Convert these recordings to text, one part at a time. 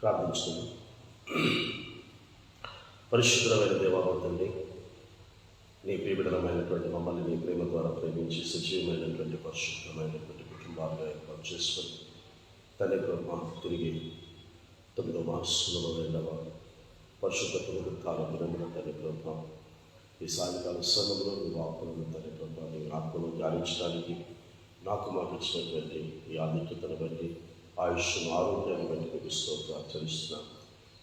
ప్రార్థించుకుందాం. పరిశుద్ధమైన దేవా తండ్రి, నీ ప్రియబిడలమైనటువంటి మమ్మల్ని నీ ప్రేమ ద్వారా ప్రేమించి సజీవమైనటువంటి పరిశుద్ధమైనటువంటి కుటుంబాలుగా ఏర్పాటు చేసుకొని తండ్రి ప్రభు తిరిగి 9వ మాసంలో 2వ పరిశుద్ధ పునరుత్థాన దినమున తండ్రి ప్రభు ఈ సాయంకాల సమయంలో నీ వాక్కులను తండ్రి ప్రభు నీ ఆత్మను ధ్యానించడానికి మాకు ఇచ్చినటువంటి ఈ ఆధిక్యతను బట్టి ఆయుష్ను ఆరోగ్యాన్ని బట్టి నీకు స్తోత్రాలు చెల్లిస్తున్నాను.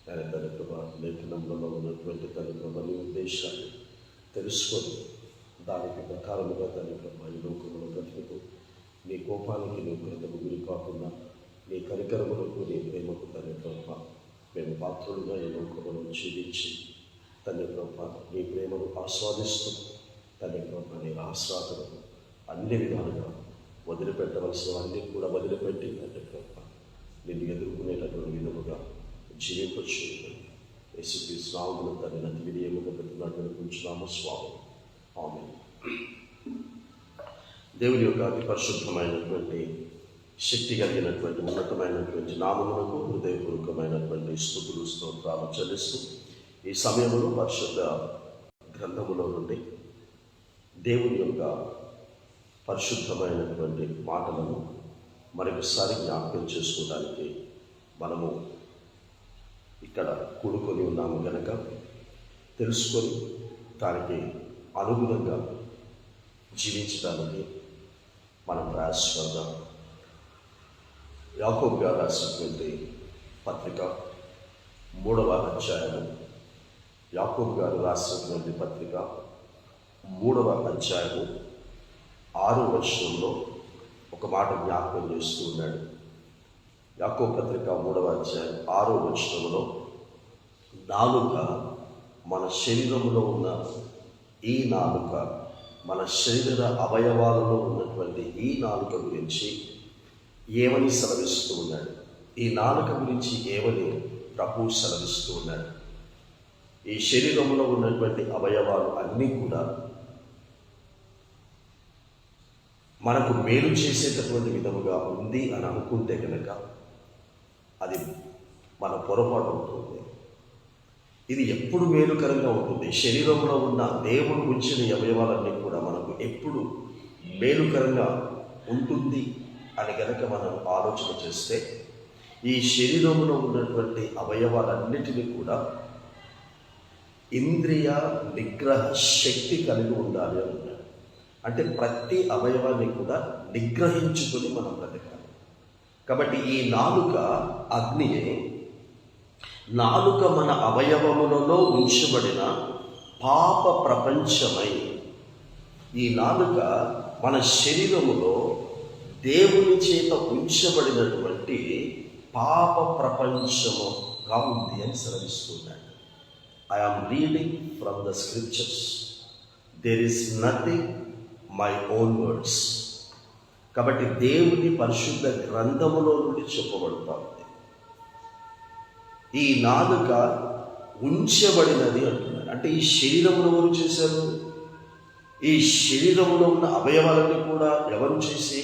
ఆయన తండ్రి ప్రభు లేఖనంలో ఉన్నటువంటి తండ్రి ప్రభు నీ ఉద్దేశాన్ని తెలుసుకొని దానికి ప్రకారముగా తండ్రి ప్రభు ఈ లోకంలో బ్రతుకుతూ నీ కోపానికి నీ ఉగ్రతకు గురి కాకుండా నీ కనికరములకు నీ ప్రేమకు తండ్రి ప్రభు మేము పాత్రులుగా ఈ లోకమును జీవించి తండ్రి ప్రభు నీ ప్రేమను ఆస్వాదిస్తూ తండ్రి ప్రభు నీ ఆశ్రాతను అన్ని విధాలుగా వదిలిపెట్టవలసిన అన్నీ కూడా వదిలిపెట్టి తండ్రి ప్రభు నిన్ను ఎదుర్కొనేటటువంటి విధముగా జీవింపచ్చు. యేసుక్రీస్తు నామమున తండ్రి నతి విధేయముగా ప్రతినాడుకుంటున్నాము స్వామి. ఆమేన్. దేవుని యొక్క అతి పరిశుద్ధమైనటువంటి శక్తి కలిగినటువంటి ఉన్నతమైనటువంటి నామమునకు హృదయపూర్వకమైనటువంటి స్తుతులు స్తోత్రాలు చెల్లిస్తూ ఈ సమయంలో పరిశుద్ధ గ్రంథములో నుండి దేవుని యొక్క పరిశుద్ధమైనటువంటి మాటలను మరొకసారి జ్ఞాపకం చేసుకోవడానికి మనము ఇక్కడ కూడుకొని ఉన్నాము కనుక తెలుసుకొని దానికి అనుగుణంగా జీవించడానికి మనం ప్రయాసపడదాం. యాకోబు గారు రాసినటువంటి పత్రిక 3వ అధ్యాయము, యాకోబు గారు రాసినటువంటి పత్రిక 3వ అధ్యాయము 6వ వచనంలో ఒక మాట జ్ఞాపకం చేస్తూ ఉన్నాడు. యాకోబు పత్రిక 3వ అధ్యాయం 6వ వచనంలో నాలుక మన శరీరంలో ఉన్న ఈ నాలుక, మన శరీర అవయవాలలో ఉన్నటువంటి ఈ నాలుక గురించి ఏమని సెలవిస్తూ ఉన్నాడు, ఈ నాలుక గురించి ఏమని ప్రభువు సెలవిస్తూ ఉన్నాడు. ఈ శరీరంలో ఉన్నటువంటి అవయవాలు అన్నీ కూడా మనకు మేలు చేసేటటువంటి విధముగా ఉంది అని అనుకుంటే కనుక అది మన పొరపాటు అవుతుంది. ఇది ఎప్పుడు మేలుకరంగా ఉంటుంది. శరీరంలో ఉన్న దేవుడు ఉంచిన అవయవాలన్నీ కూడా మనకు ఎప్పుడు మేలుకరంగా ఉంటుంది అని కనుక మనం ఆలోచన చేస్తే ఈ శరీరంలో ఉన్నటువంటి అవయవాలన్నిటినీ కూడా ఇంద్రియ నిగ్రహ శక్తి కలిగి ఉండాలి అన్నాడు. అంటే ప్రతి అవయవాన్ని కూడా నిగ్రహించుకొని మనం బ్రతకాలి. కాబట్టి ఈ నాలుక అగ్నియే. నాలుక మన అవయవములలో ఉంచబడిన పాప ప్రపంచమై, ఈ నాలుక మన శరీరములో దేవుని చేత ఉంచబడినటువంటి పాప ప్రపంచముగా ఉంది అని సెలవిస్తున్నాడు. I am reading from the scriptures. There is nothing my own words. కాబట్టి దేవుని పరిశుద్ధ గ్రంథములో నుండి చెప్పబడుతూ ఉంది. ఈ నాలుక ఉంచబడినది అంటున్నారు. అంటే ఈ శరీరమును ఎవరు చేశారు? ఈ శరీరంలో ఉన్న అవయవాలని కూడా ఎవరు చేసి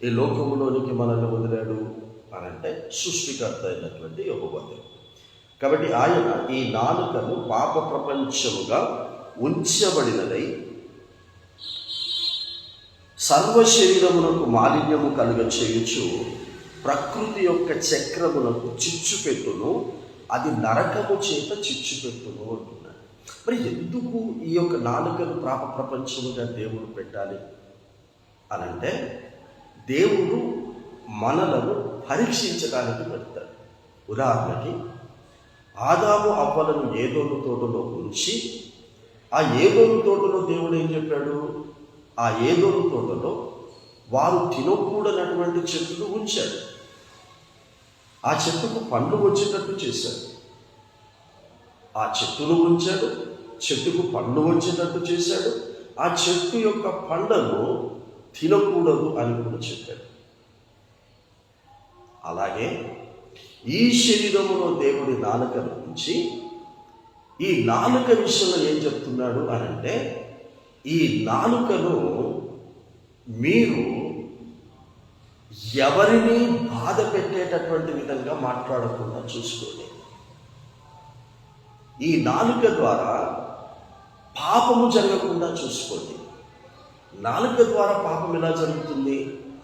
ఈ లోకములోనికి మనల్ని వదిలాడు అని అంటే సృష్టికర్త అయినటువంటి యెహోవా దేవుడు. కాబట్టి ఆయన ఈ నాలుకను పాప ప్రపంచముగా ఉంచబడినదై సర్వ శరీరమునకు మాలిన్యము కలుగ చేయుచు ప్రకృతి యొక్క చక్రమునకు చిచ్చు పెట్టును, అది నరకము చేత చిచ్చు పెట్టును అంటున్నాడు. మరి ఎందుకు ఈ యొక్క నాలుకను పాప ప్రపంచముగా దేవుడు పెట్టాలి అనంటే దేవుడు మనలను పరీక్షించడానికి పెడతాడు. ఉదాహరణకి ఆదాము అవ్వలను ఏదోను తోటలో ఉంచి, ఆ ఏదోను తోటలో దేవుడు ఏం చెప్పాడు? ఆ ఏదోను తోటలో వారు తినకూడనటువంటి చెట్లు ఉంచాడు. ఆ చెట్టుకు పండ్లు వచ్చేటట్టు చేశాడు. ఆ చెట్టును ఉంచాడు, చెట్టుకు పండ్లు వచ్చేటట్టు చేశాడు. ఆ చెట్టు యొక్క పండ్లను తినకూడదు అని కూడా చెప్పాడు. అలాగే ఈ శరీరములో దేవుడి నాలుకను ఉంచి, ఈ నాలుక విషయంలో ఏం చెప్తున్నాడు అని అంటే, ఈ నాలుకను మీరు ఎవరిని బాధ పెట్టేటటువంటి విధంగా మాట్లాడకుండా చూసుకోండి. ఈ నాలుక ద్వారా పాపము జరగకుండా చూసుకోండి. నాలుక ద్వారా పాపం ఎలా జరుగుతుంది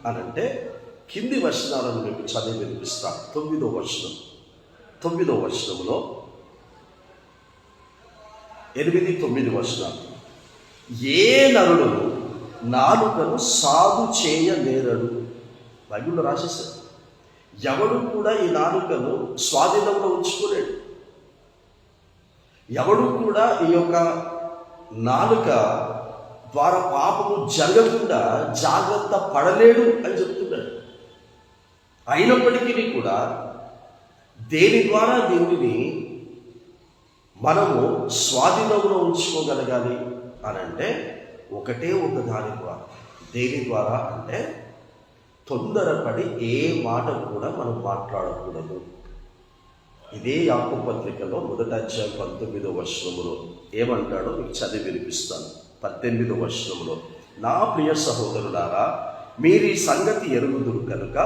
అని అంటే కింది వచనాలను మీకు చదివి వినిపిస్తాను. 9వ వచనంలో 8-9 వచనాలు. ఏ నరుడును నాలుకను సాగు చేయనేరడు. బైబిల్లో రాసేసారు. ఎవడు కూడా ఈ నాలుకను స్వాధీనంలో ఉంచుకోలేడు. ఎవడు కూడా ఈ యొక్క నాలుక ద్వారా పాపము జరగకుండా జాగ్రత్త పడలేడు అని చెప్తున్నాడు. అయినప్పటికీ కూడా దేని ద్వారా దీనిని మనము స్వాధీనంలో ఉంచుకోగలగాలి అని అంటే ఒకటే ఒక దాని ద్వారా. దేని ద్వారా అంటే తొందరపడి ఏ మాట కూడా మనం మాట్లాడకూడదు. ఇదే యాకోబు పత్రికలో 1వ అధ్యాయం 19వ వచనంలో ఏమంటాడో మీకు చదివి వినిపిస్తాను. 18వ వచనంలో, నా ప్రియ సహోదరులారా, మీరు ఈ సంగతి ఎరుగుదురు కనుక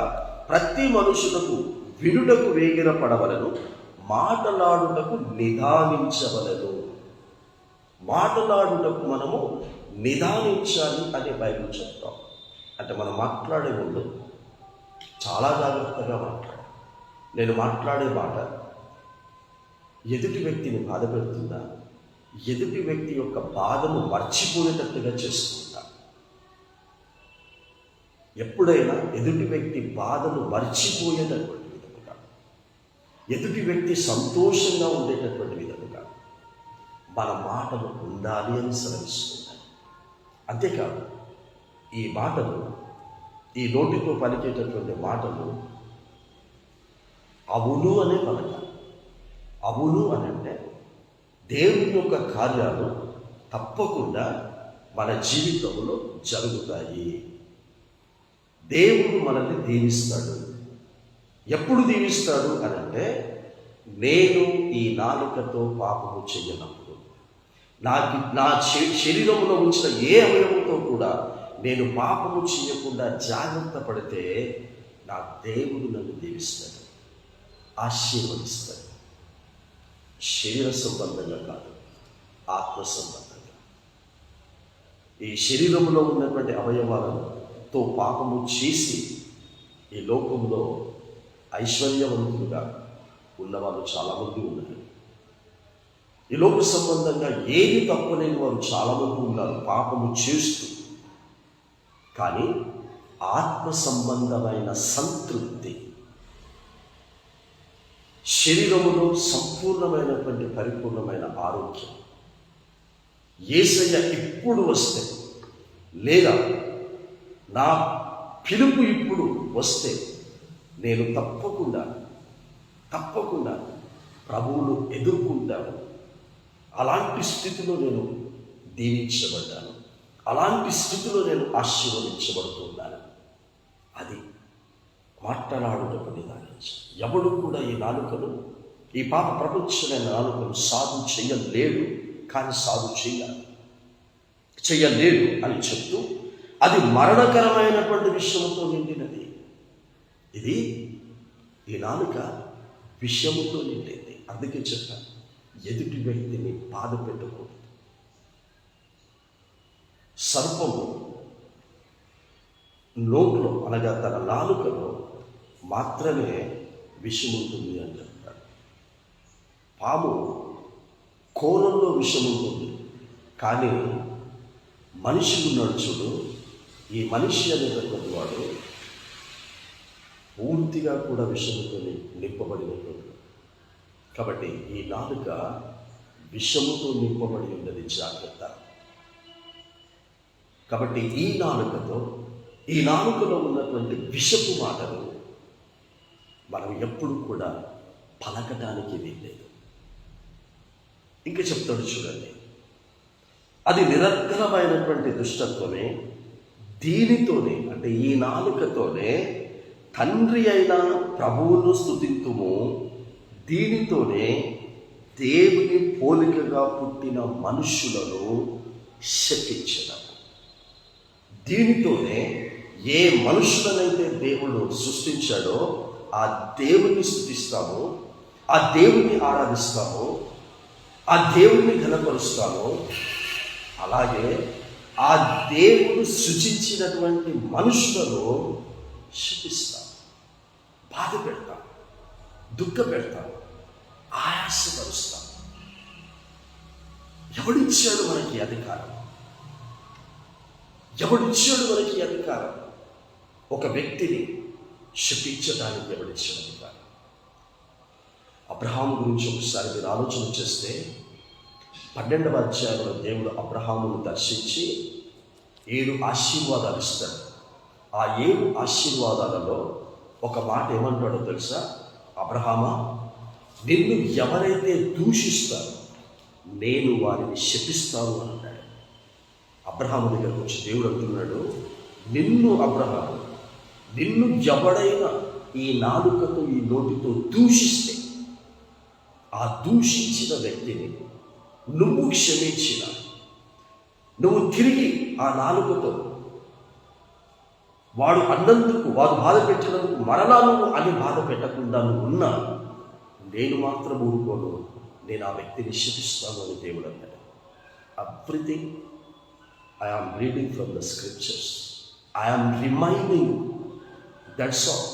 ప్రతి మనుషులకు వినుటకు వేగిర పడవలను, మాటలాడుటకు నిదానించవలను. మాటలాడుటకు మనము నిదానించాలి అని బైబిల్ చెప్తాం. అంటే మనం మాట్లాడే ముందు చాలా జాగ్రత్తగా మాట్లాడాలి. నేను మాట్లాడే మాట ఎదుటి వ్యక్తిని బాధ పెడుతుందా, ఎదుటి వ్యక్తి యొక్క బాధను మర్చిపోయేటట్టుగా చేస్తుందా? ఎప్పుడైనా ఎదుటి వ్యక్తి బాధను మర్చిపోయేటటువంటి విధముగా, ఎదుటి వ్యక్తి సంతోషంగా ఉండేటటువంటి విధముగా మన మాటలు ఉండాలి అని శ్రమిస్తున్నాయి. అంతేకాదు, ఈ మాటలు, ఈ నోటితో పలికేటటువంటి మాటలు అవును అనే పలకాలి. అవును అని అంటే దేవుని యొక్క కార్యాలు తప్పకుండా మన జీవితంలో జరుగుతాయి. దేవుడు మనల్ని దీవిస్తాడు. ఎప్పుడు దీవిస్తాడు అని అంటే, నేను ఈ నాలుకతో పాపము చెయ్యనప్పుడు, నా శరీరంలో ఉంచిన ఏ అవయవంతో కూడా నేను పాపము చేయకుండా జాగ్రత్త పడితే నా దేవుడు నన్ను దీవిస్తాడు, ఆశీర్వదిస్తాడు. శరీర సంబంధంగా కాదు, ఆత్మ సంబంధంగా. ఈ శరీరంలో ఉన్నటువంటి అవయవాలతో పాపము చేసి ఈ లోకంలో ఐశ్వర్యవంతులుగా ఉన్నవాళ్ళు చాలామంది ఉన్నారు. ఈ లోక సంబంధంగా ఏది తప్పలేని వారు చాలామంది ఉన్నారు పాపము చేస్తూ. కానీ ఆత్మ సంబంధమైన సంతృప్తి, శరీరములో సంపూర్ణమైనటువంటి పరిపూర్ణమైన ఆరోగ్యం యేసయ్య ఇప్పుడు వస్తే, లేదా నా పిలుపు ఇప్పుడు వస్తే నేను తప్పకుండా ప్రభువును ఎదుర్కొంటాను. అలాంటి స్థితిలో నేను దీవించబడ్డాను, అలాంటి స్థితిలో నేను ఆశీర్వదించబడుతున్నాను. అది మాట్లాడుటకు నిదానించు. ఎవడు కూడా ఈ నాలుకను, ఈ పాప ప్రపంచమైన నాలుకను సాధు చేయలేడు, కానీ సాధు చెయ్యలేడు అని చెప్తూ, అది మరణకరమైనటువంటి విషయముతో నిండినది. ఇది ఈ నాలుక విషయముతో నిండింది. అందుకే చెప్పాను, ఎదుటి వ్యక్తిని బాధ పెట్టకూడదు. సర్పము నోట్లో, అనగా తన నాలుకలో మాత్రమే విషం ఉంటుంది అని చెప్తాడు. పాము కోరంలో విషం ఉంటుంది, కానీ మనిషి ఉన్నాడు చూడు, ఈ మనిషి అనేటటువంటి వాడు పూర్తిగా కూడా విషముతో నింపబడినటువంటి. కాబట్టి ఈ నాలుక విషముతో నింపబడి ఉన్నది, జాగ్రత్త. కాబట్టి ఈ నాలుకలో ఉన్నటువంటి విషపు మాటలు మనం ఎప్పుడు కూడా పలకడానికి వీల్లేదు. ఇంకా చెప్తాడు చూడండి, అది నిరంతరమైనటువంటి దుష్టత్వమే. దీనితోనే, అంటే ఈ నాలుకతోనే తండ్రి అయిన ప్రభువును స్తుతింతుము, దీనితోనే దేవుని పోలికగా పుట్టిన మనుషులను శపించడం. దీనితోనే ఏ మనుషులనైతే దేవుడు సృష్టించాడో ఆ దేవుణ్ణి స్తుతిస్తాము, ఆ దేవుణ్ణి ఆరాధిస్తాము, ఆ దేవుణ్ణి ఘనపరుస్తాము. అలాగే ఆ దేవుడు సృజించినటువంటి మనుషులను శపిస్తాం, బాధ పెడతాం, దుఃఖ పెడతాం, ఆయాసపరుస్తాం. ఎవడిచ్చాడు మనకి అధికారం? ఎవడిచ్చాడు మనకి అధికారం? ఒక వ్యక్తిని శపించడానికి ఎవడిచ్చాడు అధికారం? అబ్రహాము గురించి ఒకసారి మీరు ఆలోచన చేస్తే 12వ అధ్యాయంలో దేవుడు అబ్రహామును దర్శించి 7 ఆశీర్వాదాలు ఇస్తాడు. ఆ 7 ఆశీర్వాదాలలో ఒక మాట ఏమంటాడో తెలుసా? అబ్రహామా, నిన్ను ఎవరైతే దూషిస్తారో నేను వారిని శపిస్తాను అన్నాడు. అబ్రహాము దగ్గరకు వచ్చి దేవుడు అంటున్నాడు, అబ్రహాము, నిన్ను ఎవడైనా ఈ నాలుకతో ఈ నోటితో దూషిస్తే ఆ దూషించిన వ్యక్తిని నువ్వు క్షమించిన, నువ్వు తిరిగి ఆ నాలుకతో వాడు అన్నందుకు, వాడు బాధ పెట్టినందుకు మరలా నువ్వు అని బాధ పెట్టకుండా నువ్వు ఉన్నా, నేను మాత్రం ఊరుకోను, నేను ఆ వ్యక్తిని శపిస్తాను అని దేవుడు అన్నాడు. Everything I am reading from the scriptures, I am reminding, that's all.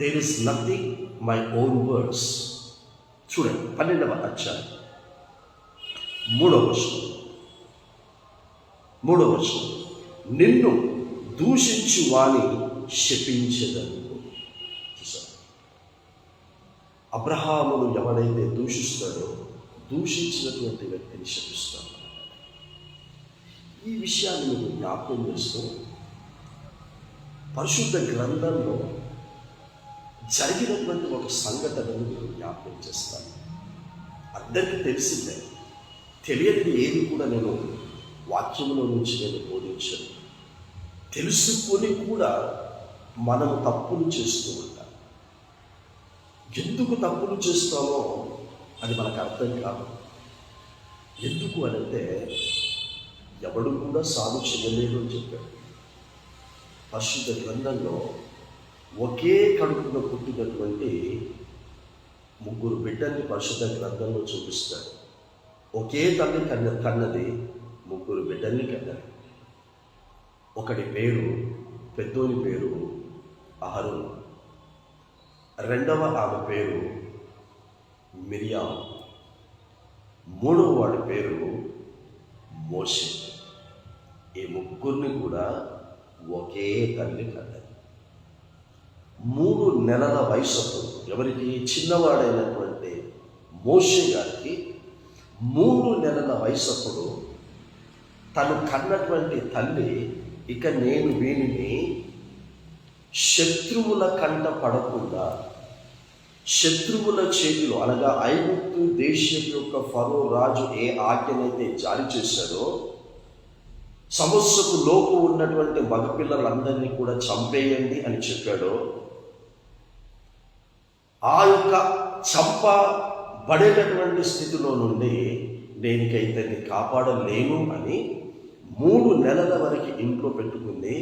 There is nothing my own words. చూడండి 12వ అధ్యాయం 3వ వచనం, నిన్ను దూషించు వాని శపించదను. అబ్రహామును ఎవడైతే దూషిస్తాడో దూషించినటువంటి వ్యక్తిని శపిస్తాడు. ఈ విషయాన్ని మీరు జ్ఞాపకం చేస్తూ పరిశుద్ధ గ్రంథంలో జరిగినటువంటి ఒక సంఘటనను మీరు జ్ఞాపకం చేస్తాను. అందరికీ తెలిసిందే, తెలియనిది ఏది కూడా నేను వాక్యంలో నుంచి నేను బోధించను. తెలుసుకొని కూడా మనము తప్పులు చేస్తూ ఉంటాం. ఎందుకు తప్పులు చేస్తామో అది మనకు అర్థం కాదు. ఎందుకు అనంటే ఎవడు కూడా సాగు చేయలేడు అని చెప్పాడు. పరిశుద్ధ గ్రంథంలో ఒకే కడుపున పుట్టినటువంటి 3 బిడ్డల్ని పరిశుద్ధ గ్రంథంలో చూపిస్తాడు. ఒకే తల్లి కన్నది 3 బిడ్డల్ని కన్నది. ఒకటి పేరు, పెద్దోని పేరు అహరోను, రెండవ ఆమె పేరు మిరియాము, మూడవ వాడి పేరు మోషే. ఈ 3 కూడా ఒకే తల్లి కన్నది. 3 నెలల వయసు, ఎవరికి? చిన్నవాడైనటువంటి మోషే గారికి 3 నెలల వయసప్పుడు తను కన్నటువంటి తల్లి, ఇక నేను వీనిని శత్రువుల కంట పడకుండా, శత్రువుల చేతిలో, అనగా ఐగుప్తు దేశం యొక్క ఫరో రాజు ఏ ఆజ్ఞనైతే జారీ చేశాడో, సంవత్సరపు లోపు ఉన్నటువంటి మగపిల్లలందరినీ కూడా చంపేయండి అని చెప్పాడో, ఆ యొక్క చంపబడేటటువంటి స్థితిలో నుండి నేనికైతే కాపాడలేను అని 3 నెలల వరకు ఇంట్లో పెట్టుకుంది.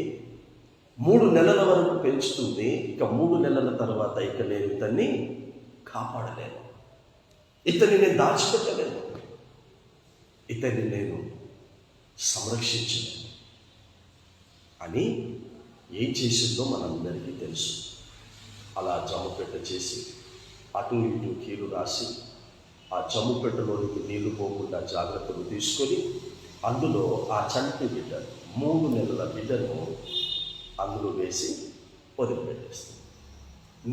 3 నెలల వరకు పెంచుతుంది. ఇక 3 నెలల తర్వాత ఇక నేను ఇతన్ని కాపాడలేను, ఇతన్ని నేను దాచిపెట్టలేను, ఇతన్ని నేను సంరక్షించలేను అని ఏం చేసిందో మనందరికీ తెలుసు. అలా జమ్ముపెట్ట చేసి అటు ఇటు కీలు రాసి ఆ జమ్ముపెట్టలోనికి నీళ్లు పోకుండా జాగ్రత్తలు తీసుకొని అందులో ఆ చంటి బిడ్డ, 3 నెలల బిడ్డను అందులో వేసి వదిలిపెట్టేస్తుంది.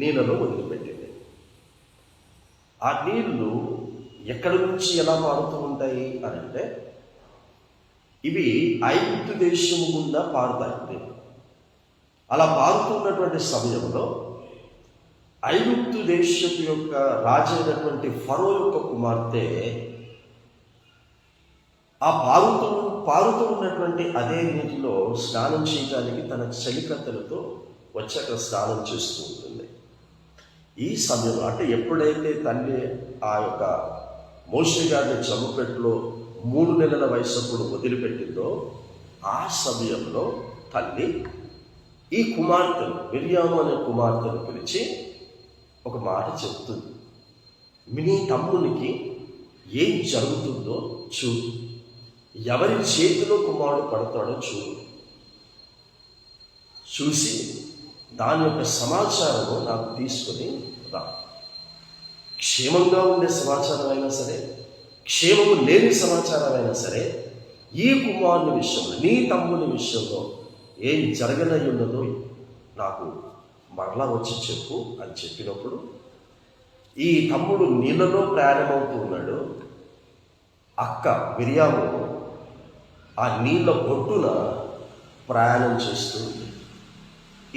నీళ్ళలో వదిలిపెట్టింది. ఆ నీళ్లు ఎక్కడి నుంచి ఎలా మారుతూ ఉంటాయి అని అంటే, ఇవి ఐగుప్తు దేశము గుండా పారుతాయి. అలా పారుతున్నటువంటి సమయంలో ఐగుప్తు దేశపు యొక్క రాజైనటువంటి ఫరో యొక్క కుమార్తె ఆ పారుతూ ఉన్నటువంటి అదే నీటిలో స్నానం చేయడానికి తన చలికత్తెలతో వచ్చి అక్కడ స్నానం చేస్తూ ఉంటుంది. ఈ సమయంలో, అంటే ఎప్పుడైతే తల్లి ఆ యొక్క మోషే గారిని జమ్ముపెట్టులో 3 నెలల వయసప్పుడు వదిలిపెట్టిందో, ఆ సమయంలో తల్లి ఈ కుమార్తెను, మిరియాము అనే కుమార్తెను పిలిచి ఒక మాట చెప్తుంది. నీ తమ్మునికి ఏం జరుగుతుందో చూడు, ఎవరి చేతిలో కుమారుడు పడతాడో చూడు, చూసి దాని యొక్క సమాచారము నాకు తీసుకొని రా. క్షేమంగా ఉండే సమాచారం అయినా సరే, క్షేమము లేని సమాచారం అయినా సరే, ఈ కుమారుని విషయంలో, నీ తమ్ముని విషయంలో ఏం జరగనై ఉన్నదో నాకు మరలా వచ్చి చెప్పు అని చెప్పినప్పుడు, ఈ తమ్ముడు నీళ్ళలో ప్రయాణమవుతూ ఉన్నాడు. అక్క మిరియాము ఆ నీళ్ళ ఒడ్డున ప్రయాణం చేస్తూ ఉంది.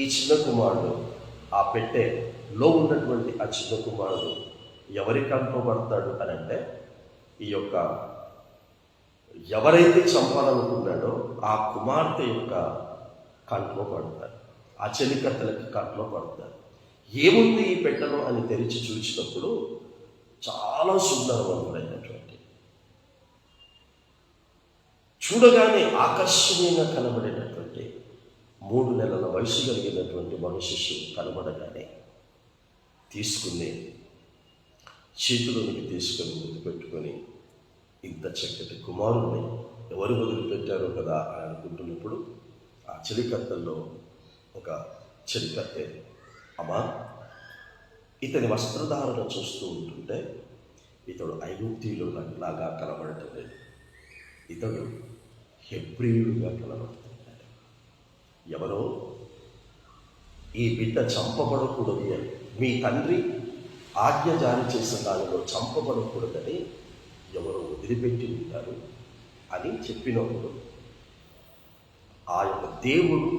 ఈ చిన్న కుమారుడు, ఆ పెట్టెలో ఉన్నటువంటి ఆ చిన్న కుమారుడు ఎవరి కంట్లో పడతాడు అని అంటే, ఈ యొక్క ఎవరైతే చంపాలనుకున్నాడో ఆ కుమార్తె యొక్క కంట్లో పడతాడు, ఆ చెలికత్తెలకి కంట్లో పడతాడు. ఏముంది ఈ పెట్టెలో అని తెరిచి చూసినప్పుడు చాలా సుందరవంతుడైనటువంటి, చూడగానే ఆకర్షణీయంగా కనబడేటటువంటి 3 నెలల వయసు కలిగినటువంటి మనుష్యుడు కనబడగానే తీసుకుని చేతిలోనికి తీసుకొని ముద్దు పెట్టుకొని, ఇంత చక్కటి కుమారుణ్ణి ఎవరు వదిలిపెట్టారో కదా అని అనుకుంటున్నప్పుడు, ఆ చెలికత్తల్లో ఒక చెలికత్తె, అమ్మా ఇతని వస్త్రధారణ చూస్తూ ఉంటుంటే ఇతడు ఐగుప్తీయులు లాగా కనబడటం లేదు, ఇతడు హెబ్రీయుడుగా కనబడుతున్నాడు. ఎవరో ఈ బిడ్డ చంపబడకూడదు అని, మీ తండ్రి ఆజ్ఞ జారీ చేసిన దానిలో చంపబడకూడదని ఎవరో వదిలిపెట్టి ఉంటారు అని చెప్పినప్పుడు, ఆ యొక్క దేవుడు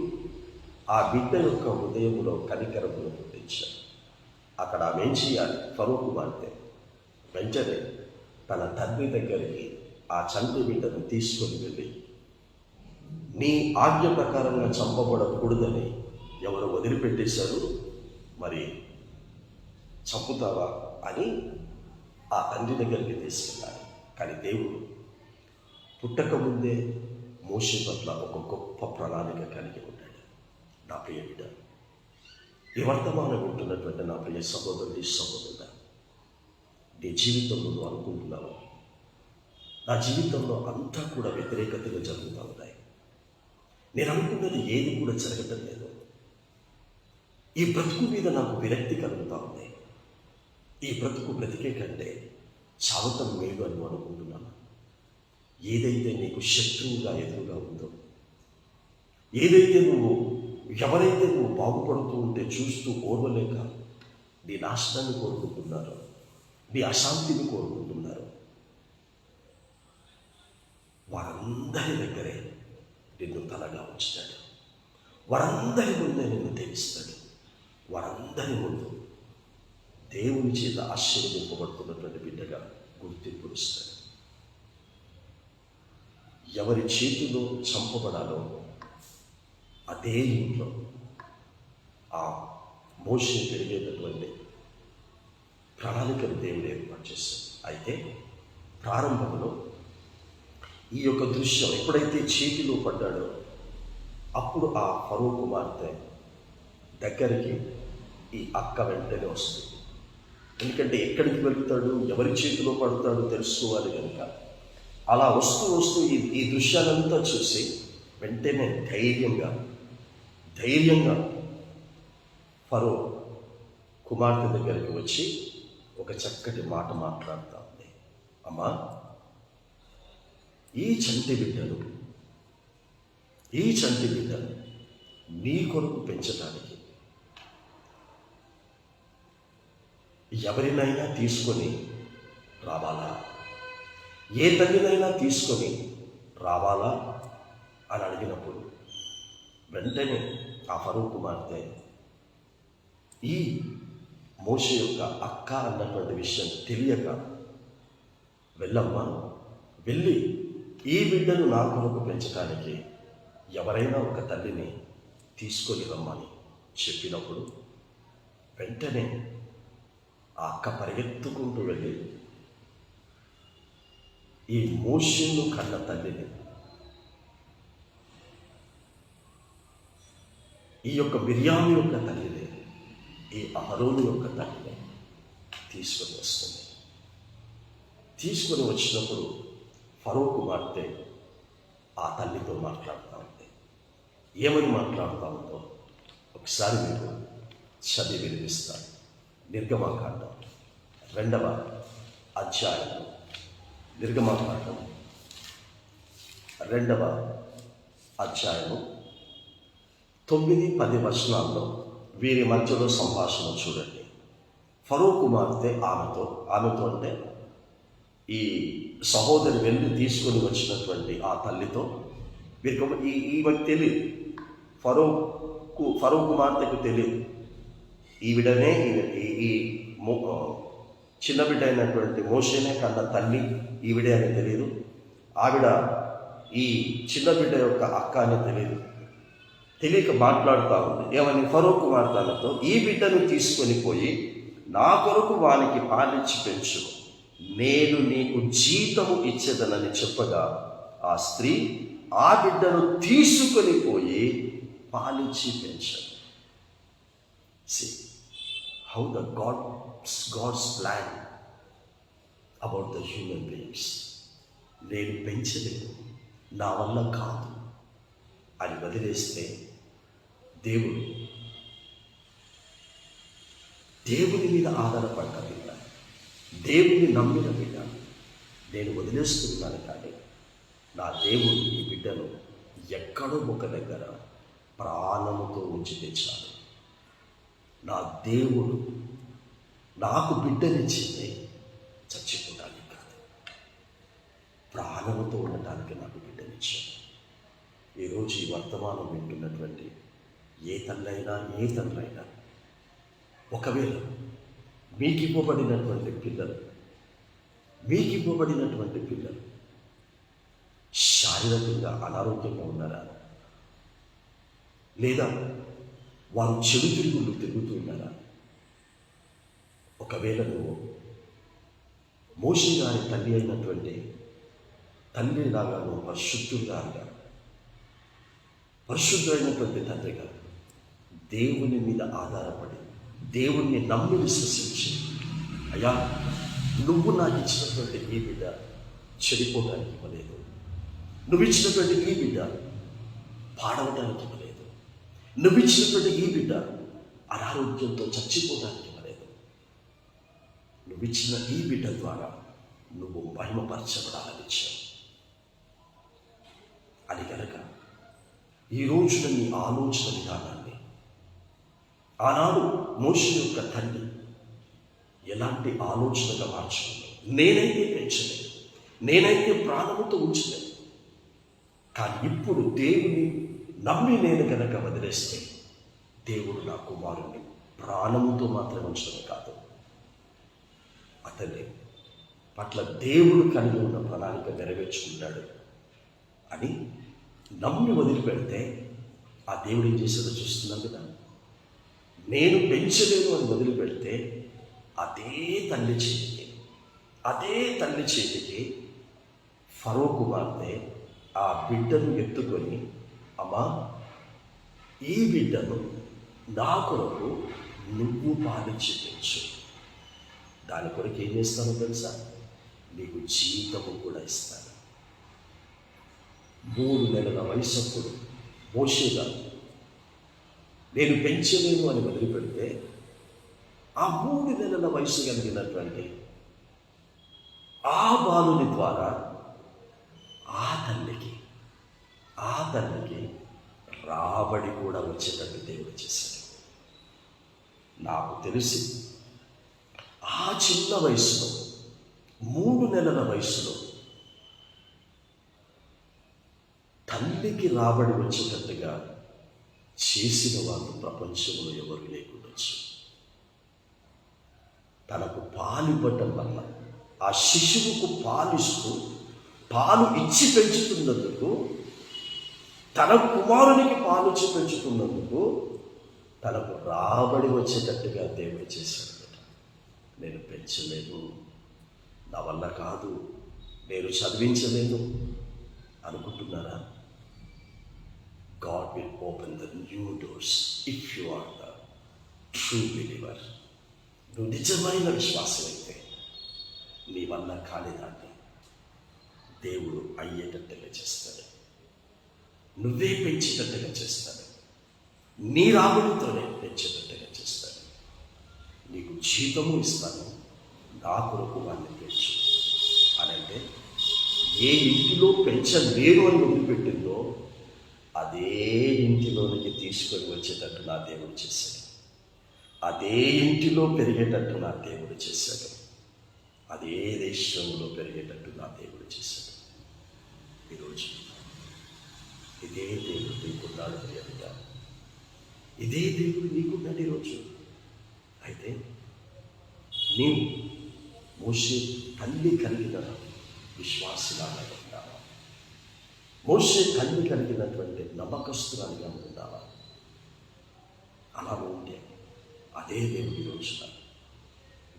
ఆ బిడ్డ యొక్క హృదయంలో కనికరమును పుట్టించాడు. అక్కడ ఆమె ఏం చేయాలి? ఫరో కుమార్తె వెంటనే తన తండ్రి దగ్గరికి ఆ చంటి బిడ్డను తీసుకొని వెళ్ళి, నీ ఆజ్ఞ ప్రకారంగా చంపబడకూడదని ఎవరు వదిలిపెట్టేశారు, మరి చంపుతావా అని ఆ తండ్రి దగ్గరికి తీసుకెళ్ళాలి. కానీ దేవుడు పుట్టకముందే మోషే పట్ల ఒక గొప్ప ప్రణాళిక కలిగి ఉంటాడు. నా ప్రియ బిడ్డ, ఈ వర్తమానం ఉంటున్నటువంటి నా ప్రియ సహోదరుడి సహోదరుడా, నీ జీవితంలో నువ్వు అనుకుంటున్నావు, నా జీవితంలో అంతా కూడా వ్యతిరేకతగా జరుగుతూ ఉన్నాయి, నేను అనుకున్నది ఏది కూడా జరగటం లేదు, ఈ బ్రతుకు మీద నాకు విరక్తి కలుగుతూ ఉంది, ఈ బ్రతుకు బ్రతికే కంటే చావటం మేలు అని అనుకుంటున్నాను. ఏదైతే నీకు శత్రువుగా ఎదురుగా ఉందో, ఏదైతే ఎవరైతే నువ్వు బాగుపడుతూ ఉంటే చూస్తూ ఓర్వలేక నీ నాశనాన్ని కోరుకుంటున్నారో, నీ అశాంతిని కోరుకుంటున్నారో, వారందరి దగ్గరే నిన్ను తలగా ఉంచుతాడు, వారందరి ముందే నిన్ను తెలుస్తాడు, వారందరి ముందు దేవుని చేత ఆశీర్వదింపబడుతున్నటువంటి బిడ్డగా గుర్తింపునిస్తాడు. ఎవరి చేతిలో చంపబడాలో అదే ఇంట్లో ఆ మోషే పెరిగేటటువంటి ప్రణాళికను దేవుడు ఏర్పాటు చేశాడు. అయితే ప్రారంభంలో ఈ యొక్క దృశ్యం ఎప్పుడైతే చేతిలో పడ్డాడో అప్పుడు ఆ ఫరో కుమార్తె దగ్గరికి ఈ అక్క వెంటనే వస్తుంది. ఎందుకంటే ఎక్కడికి వెళ్తాడు, ఎవరి చేతిలో పడతాడు తెలుసుకోవాలి కనుక అలా వస్తూ వస్తూ ఈ దృశ్యాలంతా చూసి వెంటనే ధైర్యంగా ఫరో కుమార్తె దగ్గరికి వచ్చి ఒక చక్కటి మాట మాట్లాడుతూ ఉంది. అమ్మా, ఈ చంటి బిడ్డను నీ కొరకు పెంచడానికి ఎవరినైనా తీసుకొని రావాలా, ఏ తల్లినైనా తీసుకొని రావాలా అని అడిగినప్పుడు వెంటనే ఆ ఫరో కుమార్తె ఈ మోషే యొక్క అక్క అన్నటువంటి విషయం తెలియక, వెళ్ళమ్మా, వెళ్ళి ఈ బిడ్డను నా కొరకు పెంచడానికి ఎవరైనా ఒక తల్లిని తీసుకొని రమ్మని చెప్పినప్పుడు వెంటనే ఆ అక్క పరిగెత్తుకుంటూ వెళ్ళి ఈ మోషేను కన్న తల్లిని ఈ యొక్క మిర్యాము యొక్క తల్లినే, ఈ అహరోను యొక్క తల్లినే తీసుకొని వస్తుంది. తీసుకొని వచ్చినప్పుడు ఫరో కుమార్తె ఆ తల్లితో మాట్లాడుతూ ఉంది. ఏమని మాట్లాడుతూ ఉందో ఒకసారి మీరు చదివి వినిపిస్తాను. నిర్గమాకాండం 2వ అధ్యాయం, నిర్గమాకాండం 2వ అధ్యాయము 9-10 వచనాల్లో వీరి మధ్యలో సంభాషణ చూడండి. ఫరో కుమార్తె ఆమెతో అంటే ఈ సహోదరి వెళ్ళి తీసుకొని వచ్చినటువంటి ఆ తల్లితో, వీరికి ఈమెకు తెలియదు, ఫరో కుమార్తెకు తెలియదు ఈవిడనే ఈ చిన్న బిడ్డ అయినటువంటి మోషేనే కన్న తల్లి ఈవిడే అని తెలియదు. ఆవిడ ఈ చిన్న బిడ్డ యొక్క అక్క అని తెలియక మాట్లాడుతూ ఉంది. ఏమని? ఫరో కుమార్తెలతో, ఈ బిడ్డను తీసుకొని పోయి నా కొరకు వానికి పాలించి పెంచు, నేను నీకు జీతము ఇచ్చేదనని చెప్పగా ఆ స్త్రీ ఆ బిడ్డను తీసుకొని పోయి పాలించి పెంచాడు. See how the God's plan about the human beings. నేను పెంచలేదు, నా వల్ల కాదు అని వదిలేస్తే దేవుని మీద ఆధారపడ్డ బిడ్డ, దేవుని నమ్మిన బిడ్డ నేను వదిలేస్తున్నాను. కానీ నా దేవుడు ఈ బిడ్డను ఎక్కడో ఒక దగ్గర ప్రాణముతో ఉంచి తెచ్చాడు. నా దేవుడు నాకు బిడ్డనిచ్చింది చచ్చిపోవడానికి కాదు, ప్రాణముతో ఉండటానికి నాకు బిడ్డనిచ్చాడు. ఈరోజు ఈ వర్తమానం వింటున్నటువంటి ఏ తల్లైనా ఒకవేళ మీకు ఇవ్వబడినటువంటి పిల్లలు శారీరకంగా అనారోగ్యంగా ఉన్నారా, లేదా వారు చెడు తిరుగుళ్ళు తిరుగుతూ ఉన్నారా? ఒకవేళ నువ్వు మోషే గారి తల్లి అయినటువంటి తండ్రిలాగా నువ్వు పరిశుద్ధుడైనటువంటి తండ్రిగా దేవుని మీద ఆధారపడి దేవుణ్ణి నమ్మి విశ్వసించి, అయ్యా నువ్వు నాకు ఇచ్చినటువంటి ఈ బిడ్డ చెడిపోవడానికి ఇవ్వలేదు, నువ్వు ఇచ్చినటువంటి ఈ బిడ్డ పాడవడానికి ఇవ్వలేదు, నువ్వు ఇచ్చినటువంటి ఈ బిడ్డ అనారోగ్యంతో చచ్చిపోవడానికి ఇవ్వలేదు, నువ్వు ఇచ్చిన ఈ బిడ్డ ద్వారా నువ్వు మహిమపరచబడాలని ఇచ్చావు అని కనుక ఈ రోజున నీ ఆలోచన విధానాన్ని, ఆనాడు మోషే యొక్క తండ్రి ఎలాంటి ఆలోచనగా మార్చుకుంది. నేనైతే పెంచలేదు, నేనైతే ప్రాణముతో ఉంచలేదు, కానీ ఇప్పుడు దేవుని నమ్మి నేను కనుక వదిలేస్తే దేవుడు నా కుమారుణ్ణి ప్రాణముతో మాత్రం ఉంచడం కాదు, అతని పట్ల దేవుడు కలిగి ఉన్న ప్రణాళిక నెరవేర్చుకుంటాడు అని నమ్మి వదిలిపెడితే ఆ దేవుడు ఏం చేసేదో చూస్తున్నాం కదా. నేను పెంచలేను అని వదిలిపెడితే అదే తల్లి చేతికి ఫరో కుమార్తె ఆ బిడ్డను ఎత్తుకొని, అమ్మా ఈ బిడ్డను నా కొరకు నువ్వు పాలించి పెంచు, దాని కొరకు ఏం చేస్తానో తెలుసా, నీకు జీతము కూడా ఇస్తాను. 3 నెలల వయసప్పుడు మోషే గారు నేను పెంచలేను అని వదిలిపెడితే ఆ 3 నెలల వయసు కలిగినటువంటి ఆ బాలుని ద్వారా ఆ తల్లికి రాబడి కూడా వచ్చేటట్టు దేవుడు చేశాడు. నాకు తెలిసి ఆ చిన్న వయసులో 3 నెలల వయసులో తల్లికి రాబడి వచ్చేటట్టుగా చేసిన వాళ్ళు ప్రపంచంలో ఎవరు లేకుండొచ్చు. తనకు పాలివ్వటం వల్ల ఆ శిశువుకు పాలు ఇచ్చి పెంచుతున్నందుకు, తన కుమారునికి పాలు ఇచ్చి పెంచుతున్నందుకు తనకు రాబడి వచ్చేటట్టుగా దేవుడు చేశాడు. నేను పెంచలేదు, నా వల్ల కాదు, నేను చదివించలేదు అనుకుంటున్నారా? God will open the new doors if you are the true believer. నువ్వు నిజమైన విశ్వాసం అయితే నీ వల్ల కాలేదాన్ని దేవుడు అయ్యేటట్టుగా చేస్తాడు. నువ్వే పెంచేటట్టుగా చేస్తాడు. నీ రాబడితోనే పెంచేటట్టుగా చేస్తాడు. నీకు జీతము ఇస్తాను, నా కొరకు వాడిని పెంచు అని అంటే ఏ ఇంటిలో పెంచలేరు అని వదిలిపెట్టిందో అదే ఇంటిలోనికి తీసుకొని వచ్చేటట్టు నా దేవుడు చేశాడు. అదే ఇంటిలో పెరిగేటట్టు నా దేవుడు చేశాడు. అదే దేశంలో పెరిగేటట్టు నా దేవుడు చేశాడు. ఈరోజు ఇదే దేవుడు నీకున్నాడు ప్రియమిట. ఇదే దేవుడు నీకున్నాడు ఈరోజు. అయితే నీవు మోషే తల్లి కలిగిన విశ్వాసులాగా ఉండాలా? మోషే తల్లి కలిగినటువంటి నమ్మకస్తురాలుగా ఉండాలా? అలా ఉంటే అదే దేవుడి రోజున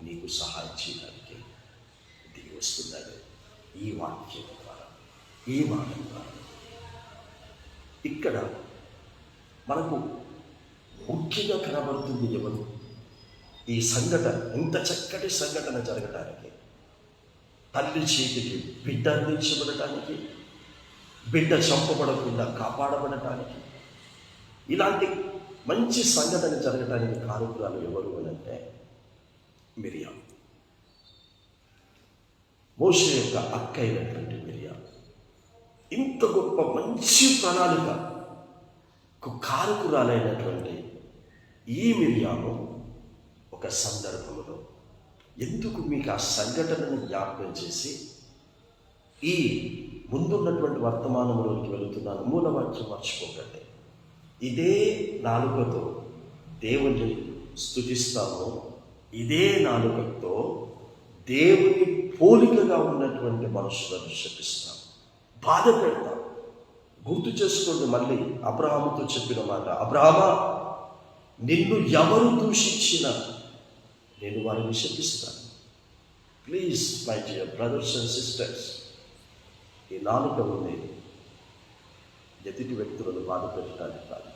నీకు సహాయం చేయడానికి దిగి వస్తున్నాడు. ఈ వాక్యం ద్వారా, ఈ మాట ద్వారా ఇక్కడ మనకు ముఖ్యంగా కనబడుతుంది ఎవరు? ఈ సంఘటన, ఇంత చక్కటి సంఘటన జరగటానికి, తల్లి చేతికి బిడ్డ అందించబడటానికి, బిడ్డ చంపబడకుండా కాపాడబడటానికి, ఇలాంటి మంచి సంఘటన జరగటానికి కారకురాలు ఎవరు అని అంటే మిరియాం. మోషే యొక్క అక్క అయినటువంటి మిరియాం. ఇంత గొప్ప మంచి ప్రణాళికకు కారకురాలైనటువంటి ఈ మిరియాము ఒక సందర్భంలో ఎందుకు మీకు ఆ సంఘటనను జ్ఞాపకం చేసి ఈ ముందున్నటువంటి వర్తమానంలోకి వెళుతున్నాను. మూలవాక్యం మర్చిపోకండి. ఇదే నాలుకతో దేవుని స్తుతిస్తాము, ఇదే నాలుకతో దేవుని పోలికగా ఉన్నటువంటి మనుషులను శపిస్తాం, బాధ పెడతాం. గుర్తు చేసుకోండి మళ్ళీ అబ్రహాముతో చెప్పిన మాట, అబ్రహామా నిన్ను ఎవరు దూషించినా నేను వారిని శపిస్తాను. Please my dear brothers and sisters, ఈ నాలుక ఉంది ఎదుటి వ్యక్తులను బాధ పెట్టడానికి కాదు.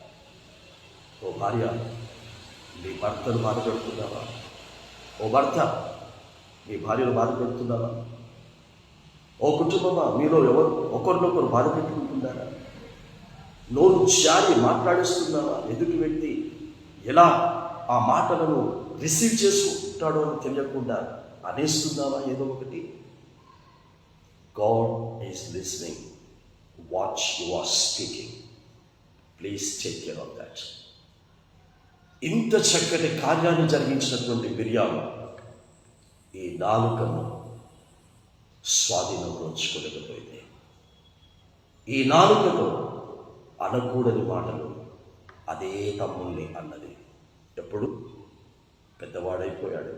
ఓ భార్య, నీ భర్తను బాధ పెడుతున్నావా? ఓ భర్త, నీ భార్యను బాధ పెడుతున్నావా? ఓ కుటుంబమా, మీలో ఎవరు ఒకరినొకరు బాధ పెట్టుకుంటున్నారా? నోరు జారి మాట్లాడిస్తున్నావా? ఎదుటి వ్యక్తి ఎలా ఆ మాటలను రిసీవ్ చేసుకుంటాడో అని తెలియకుండా అనేస్తున్నావా ఏదో ఒకటి? God is listening. What you are speaking. Please take care of that. ఇంత చక్కటి కార్యాన్ని జరిగించినటువంటి మిరియాము ఈ నాలుకను స్వాధీనంలో ఉంచుకోలేకపోయింది. ఈ నాలుకతో అనకూడని మాటలు అదే తమ్ముల్ని అన్నది. ఎప్పుడు పెద్దవాడైపోయాడు.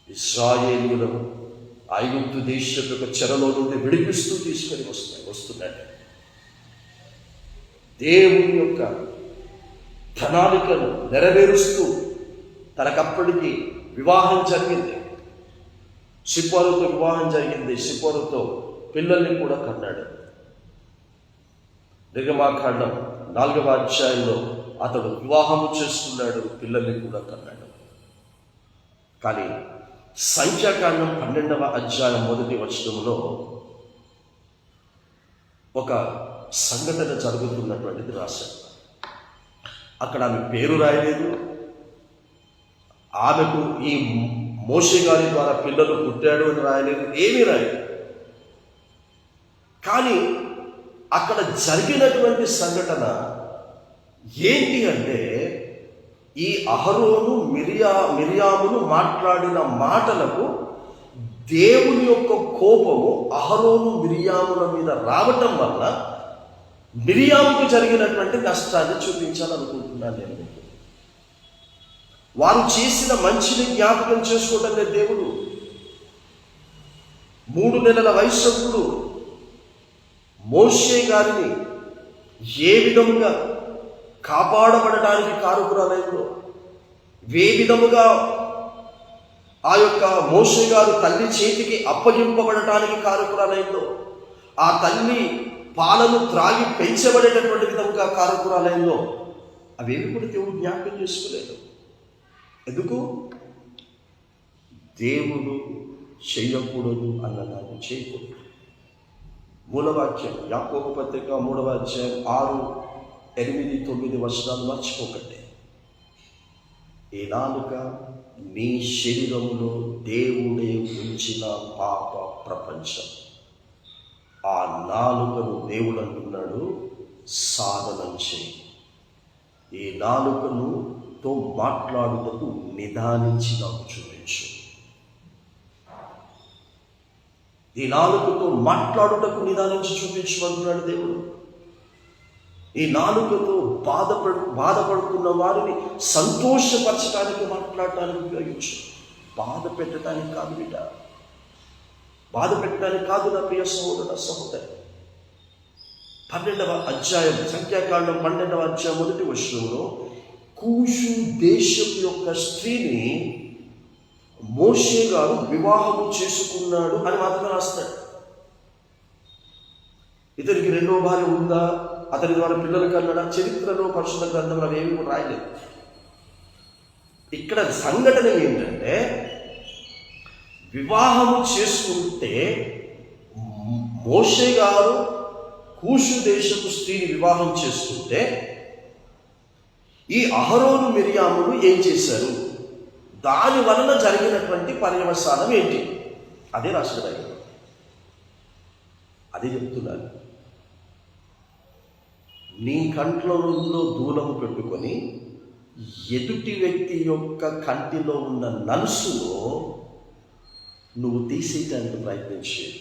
ఇశ్రాయేలీయులను ఐగుప్తు దేశపు యొక్క చెరలో నుండి విడిపిస్తూ తీసుకొని వస్తున్నాడు. దేవుని యొక్క ప్రణాళికను నెరవేరుస్తూ తనకప్పటికి వివాహం జరిగింది. సిప్పోరుతో వివాహం జరిగింది. సిప్పోరుతో పిల్లల్ని కూడా కన్నాడు. నిర్గమాకాండం 4వ అధ్యాయంలో అతడు వివాహము చేసుకున్నాడు, పిల్లల్ని కూడా కన్నాడు. కానీ సంఖ్యాకాండం 12వ అధ్యాయం 1వ వచనంలో ఒక సంఘటన జరుగుతున్నటువంటిది రాశాడు. అక్కడ ఆమె పేరు రాయలేదు. ఆమెకు ఈ మోషే గారి ద్వారా పిల్లలు పుట్టాడు అని రాయలేదు, ఏమీ రాయలేదు. కానీ అక్కడ జరిగినటువంటి సంఘటన ఏంటి అంటే, ఈ అహరోను మిరియాములు మాట్లాడిన మాటలకు దేవుని యొక్క కోపము అహరోను మిరియాముల మీద రావటం వల్ల మిరియాముకు జరిగినటువంటి నష్టాన్ని చూపించాలనుకుంటున్నాను నేను. వారు చేసిన మంచిని జ్ఞాపకం చేసుకోవడం లేదు దేవుడు. 3 నెలల వయస్సుడు మోషే గారిని ఏ విధముగా కాపాడబడటానికి కారకురాలైందో, ఏ విధముగా ఆ యొక్క మోషే గారు తల్లి చేతికి అప్పగింపబడటానికి కారకురాలైందో, ఆ తల్లి పాలను త్రాగి పెంచబడేటటువంటి విధంగా కారపురాలయంలో అవేవి కూడా దేవుడు జ్ఞాపకం చేసుకోలేదు. ఎందుకు? దేవుడు చేయకూడదు అన్నదాన్ని చేయకూడదు. మూలవాక్యం యాకోబు పత్రిక 3వ అధ్యాయం 6, 8, 9 వచనాలు మర్చిపోకండి. ఈ నాలుక మీ శరీరంలో దేవుడే ఉంచిన పాప ప్రపంచం. ఆ నాలుకను దేవుడు అంటున్నాడు, సాధనం చేయి. ఈ నాలుకనుతో మాట్లాడుటకు నిదానించి నాకు చూపించు. ఈ నాలుకతో మాట్లాడుటకు నిదానించి చూపించమంటున్నాడు దేవుడు. ఈ నాలుకతో బాధపడుతున్న వారిని సంతోషపరచడానికి, మాట్లాడటానికి ఉపయోగించు. బాధ పెట్టడానికి కాదు బిడ్డ, బాధ పెట్టడానికి కాదు నా ప్రియ సహోదర సహోదరి. 12వ అధ్యాయం సంఖ్యాకాండం 12వ అధ్యాయం 1వ వచనంలో కూషు దేశపు యొక్క స్త్రీని మోషే గారు వివాహము చేసుకున్నాడు అని మాత్రం రాస్తాడు. ఇతనికి 2వ భార్య ఉందా, అతని ద్వారా పిల్లలు కన్నాడా, చరిత్రలో పరిశుద్ధ గ్రంథంలో అవేమి కూడా రాయలేదు. ఇక్కడ సంఘటన ఏంటంటే, వివాహము చేసుకుంటే మోషే గారు కూషు దేశపు స్త్రీని వివాహం చేసుకుంటే ఈ అహరోను మిరియాములు ఏం చేశారు, దాని వలన జరిగినటువంటి పర్యవసానం ఏంటి, అదే రాష్ట్ర అదే చెప్తున్నారు. నీ కంట్లలో దూలము పెట్టుకొని ఎదుటి వ్యక్తి యొక్క కంటిలో ఉన్న నలుసులో నువ్వు తీసేయడానికి ప్రయత్నించేది.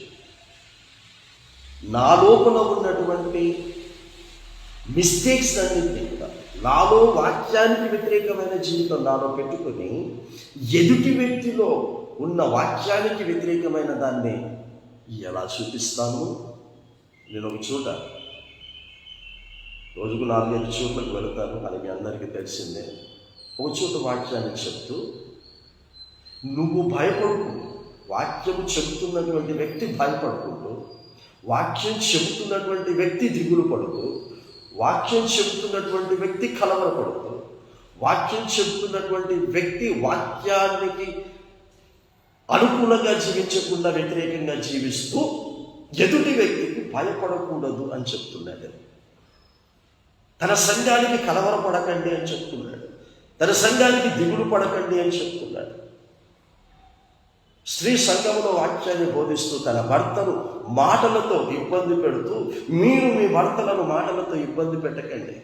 నా లోపల ఉన్నటువంటి మిస్టేక్స్ అన్నింటినీ కూడా, నాలో వాక్యానికి వ్యతిరేకమైన జీవితం నాలో పెట్టుకొని ఎదుటి వ్యక్తిలో ఉన్న వాక్యానికి వ్యతిరేకమైన దాన్ని ఎలా చూపిస్తాను? నేను ఒక చోట రోజుకు 4-5 చోట్లకు వెళతాను, అది మీ అందరికీ తెలిసిందే. ఒక చోట వాక్యాన్ని చెప్తూ నువ్వు భయపడుకుంటూ, వాక్యం చెబుతున్నటువంటి వ్యక్తి భయపడుకుంటూ, వాక్యం చెబుతున్నటువంటి వ్యక్తి దిగులు పడుతూ, వాక్యం చెబుతున్నటువంటి వ్యక్తి కలవరపడుతూ, వాక్యం చెబుతున్నటువంటి వ్యక్తి వాక్యానికి అనుకూలంగా జీవించకుండా వ్యతిరేకంగా జీవిస్తూ ఎదుటి వ్యక్తికి భయపడకూడదు అని చెప్తున్నాడు. తన సంఘానికి కలవరపడకండి అని చెప్తున్నాడు. తన సంఘానికి దిగులు పడకండి అని చెప్తున్నాడు. స్త్రీ సంఘంలో వాక్యాన్ని బోధిస్తూ తన భర్తను మాటలతో ఇబ్బంది పెడుతూ, మీరు మీ భర్తలను మాటలతో ఇబ్బంది పెట్టకండి,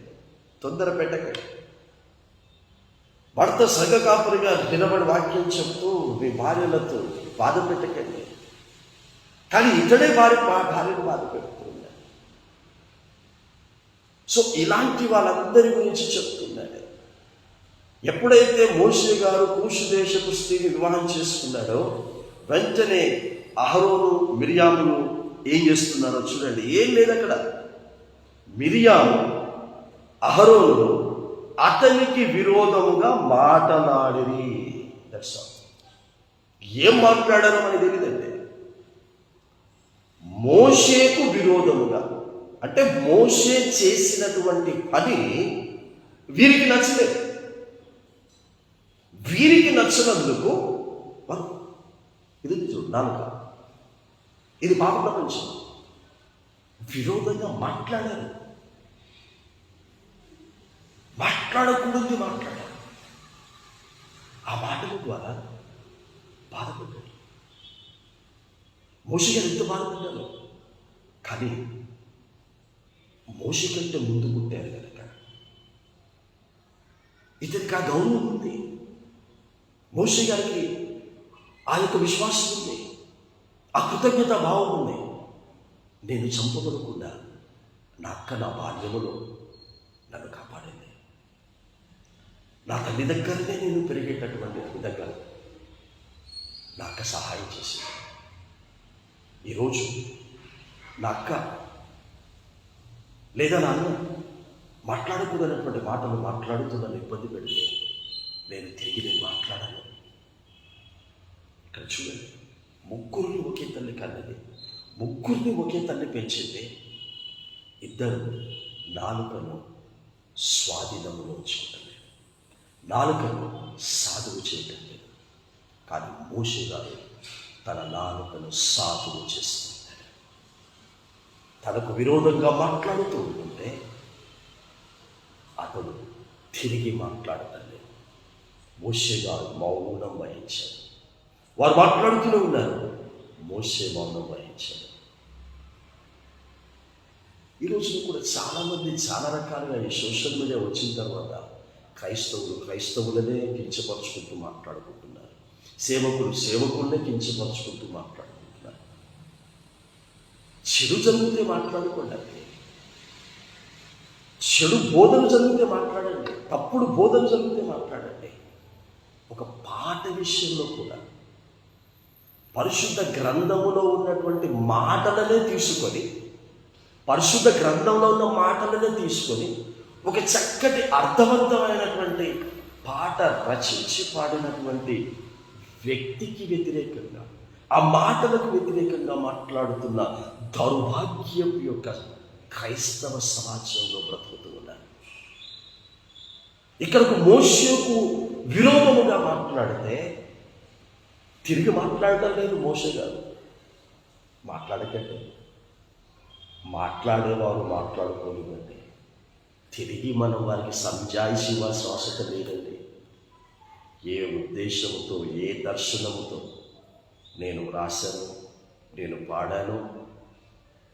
తొందర పెట్టకండి. భర్త సంఘ కాపురిగా నిలబడి వాక్యం చెప్తూ మీ భార్యలతో బాధ పెట్టకండి. కానీ ఇతడే భార్యను బాధ పెడుతున్నాడు. సో ఇలాంటి వాళ్ళందరి గురించి చెప్తున్నాడు. ఎప్పుడైతే మోషే గారు కూషు దేశపు స్త్రీని వివాహం చేసుకున్నాడో వెంటనే అహరోను మిరియాములు ఏం చేస్తున్నారో చూడండి. ఏం లేదు అక్కడ. మిరియాము అహరోను అతనికి విరోధముగా మాటలాడిరి. That's all. ఏం మాట్లాడారో మనకి తెలియదండి. మోషేకు విరోధముగా, అంటే మోషే చేసినటువంటి పని వీరికి నచ్చలేదు. వీరికి నచ్చినందుకు ఇది నాలుక, ఇది పాప ప్రపంచం, విరోధంగా మాట్లాడారు. మాట్లాడకూడదు మాట్లాడారు. ఆ మాటల ద్వారా బాధపడ్డాడు. మోషే గారు ఎంత బాధపడ్డారు. కానీ మోషే కంటే ముందు పుట్టారు కనుక ఇతనికి ఆ గౌరవం ఉంది. మోషే గారికి ఆ యొక్క విశ్వాసం ఉంది, ఆ కృతజ్ఞత భావం ఉంది. నేను చంపబడకుండా నా అక్క నా బాల్యములో నన్ను కాపాడింది. నా తల్లి దగ్గరనే నేను పెరిగేటటువంటి విధంగా నా అక్క సహాయం చేసింది. ఈరోజు నా అక్క లేదా నాన్న మాట్లాడకూడనటువంటి మాటలు మాట్లాడుతూ నన్ను ఇబ్బంది పెడితే నేను మాట్లాడాను. ఇక్కడ చూడండి, ముగ్గురిని ఒకే తల్లి కన్నది, ముగ్గురిని ఒకే తల్లి పెంచింది. ఇద్దరు నాలుకను స్వాధీనంలో ఉంచుకుంటలేదు, నాలుకను సాధువు చేయటం లేదు. కానీ మోషే గారు తన నాలుకను సాధువు చేస్తున్నాడు. తనకు విరోధంగా మాట్లాడుతూ ఉంటే అతడు తిరిగి మాట్లాడటం లేదు. మోషే గారు మౌనం వహించాడు. వారు మాట్లాడుతూనే ఉన్నారు, మోషే మౌనం వహించాడు. ఈ రోజున కూడా చాలామంది చాలా రకాలుగా ఈ సోషల్ మీడియా వచ్చిన తర్వాత క్రైస్తవులనే కించపరుచుకుంటూ మాట్లాడుకుంటున్నారు, సేవకులనే కించపరుచుకుంటూ మాట్లాడుకుంటున్నారు. చెడు జరిగితే మాట్లాడుకోండి, చెడు బోధన జరిగితే మాట్లాడండి, తప్పుడు బోధన జరిగితే మాట్లాడండి. ఒక పాట విషయంలో కూడా పరిశుద్ధ గ్రంథములో ఉన్నటువంటి మాటలనే తీసుకొని, పరిశుద్ధ గ్రంథంలో ఉన్న మాటలనే తీసుకొని ఒక చక్కటి అర్థవంతమైనటువంటి పాట రచించి పాడినటువంటి వ్యక్తికి వ్యతిరేకంగా, ఆ మాటలకు వ్యతిరేకంగా మాట్లాడుతున్న దౌర్భాగ్యం యొక్క క్రైస్తవ సమాజంలో బ్రతుకుతూ ఉన్నారు. ఇక్కడకు మోషేకు విరోధముగా మాట్లాడితే తిరిగి మాట్లాడటం లేదు. మోషే గారు మాట్లాడకండి, మాట్లాడేవారు మాట్లాడుకోలేదండి. తిరిగి మనం వారికి సంజాయిషి ఇవ్వాల్సిన అవసరం లేదండి. ఏ ఉద్దేశంతో, ఏ దర్శనముతో నేను రాశాను, నేను పాడాను,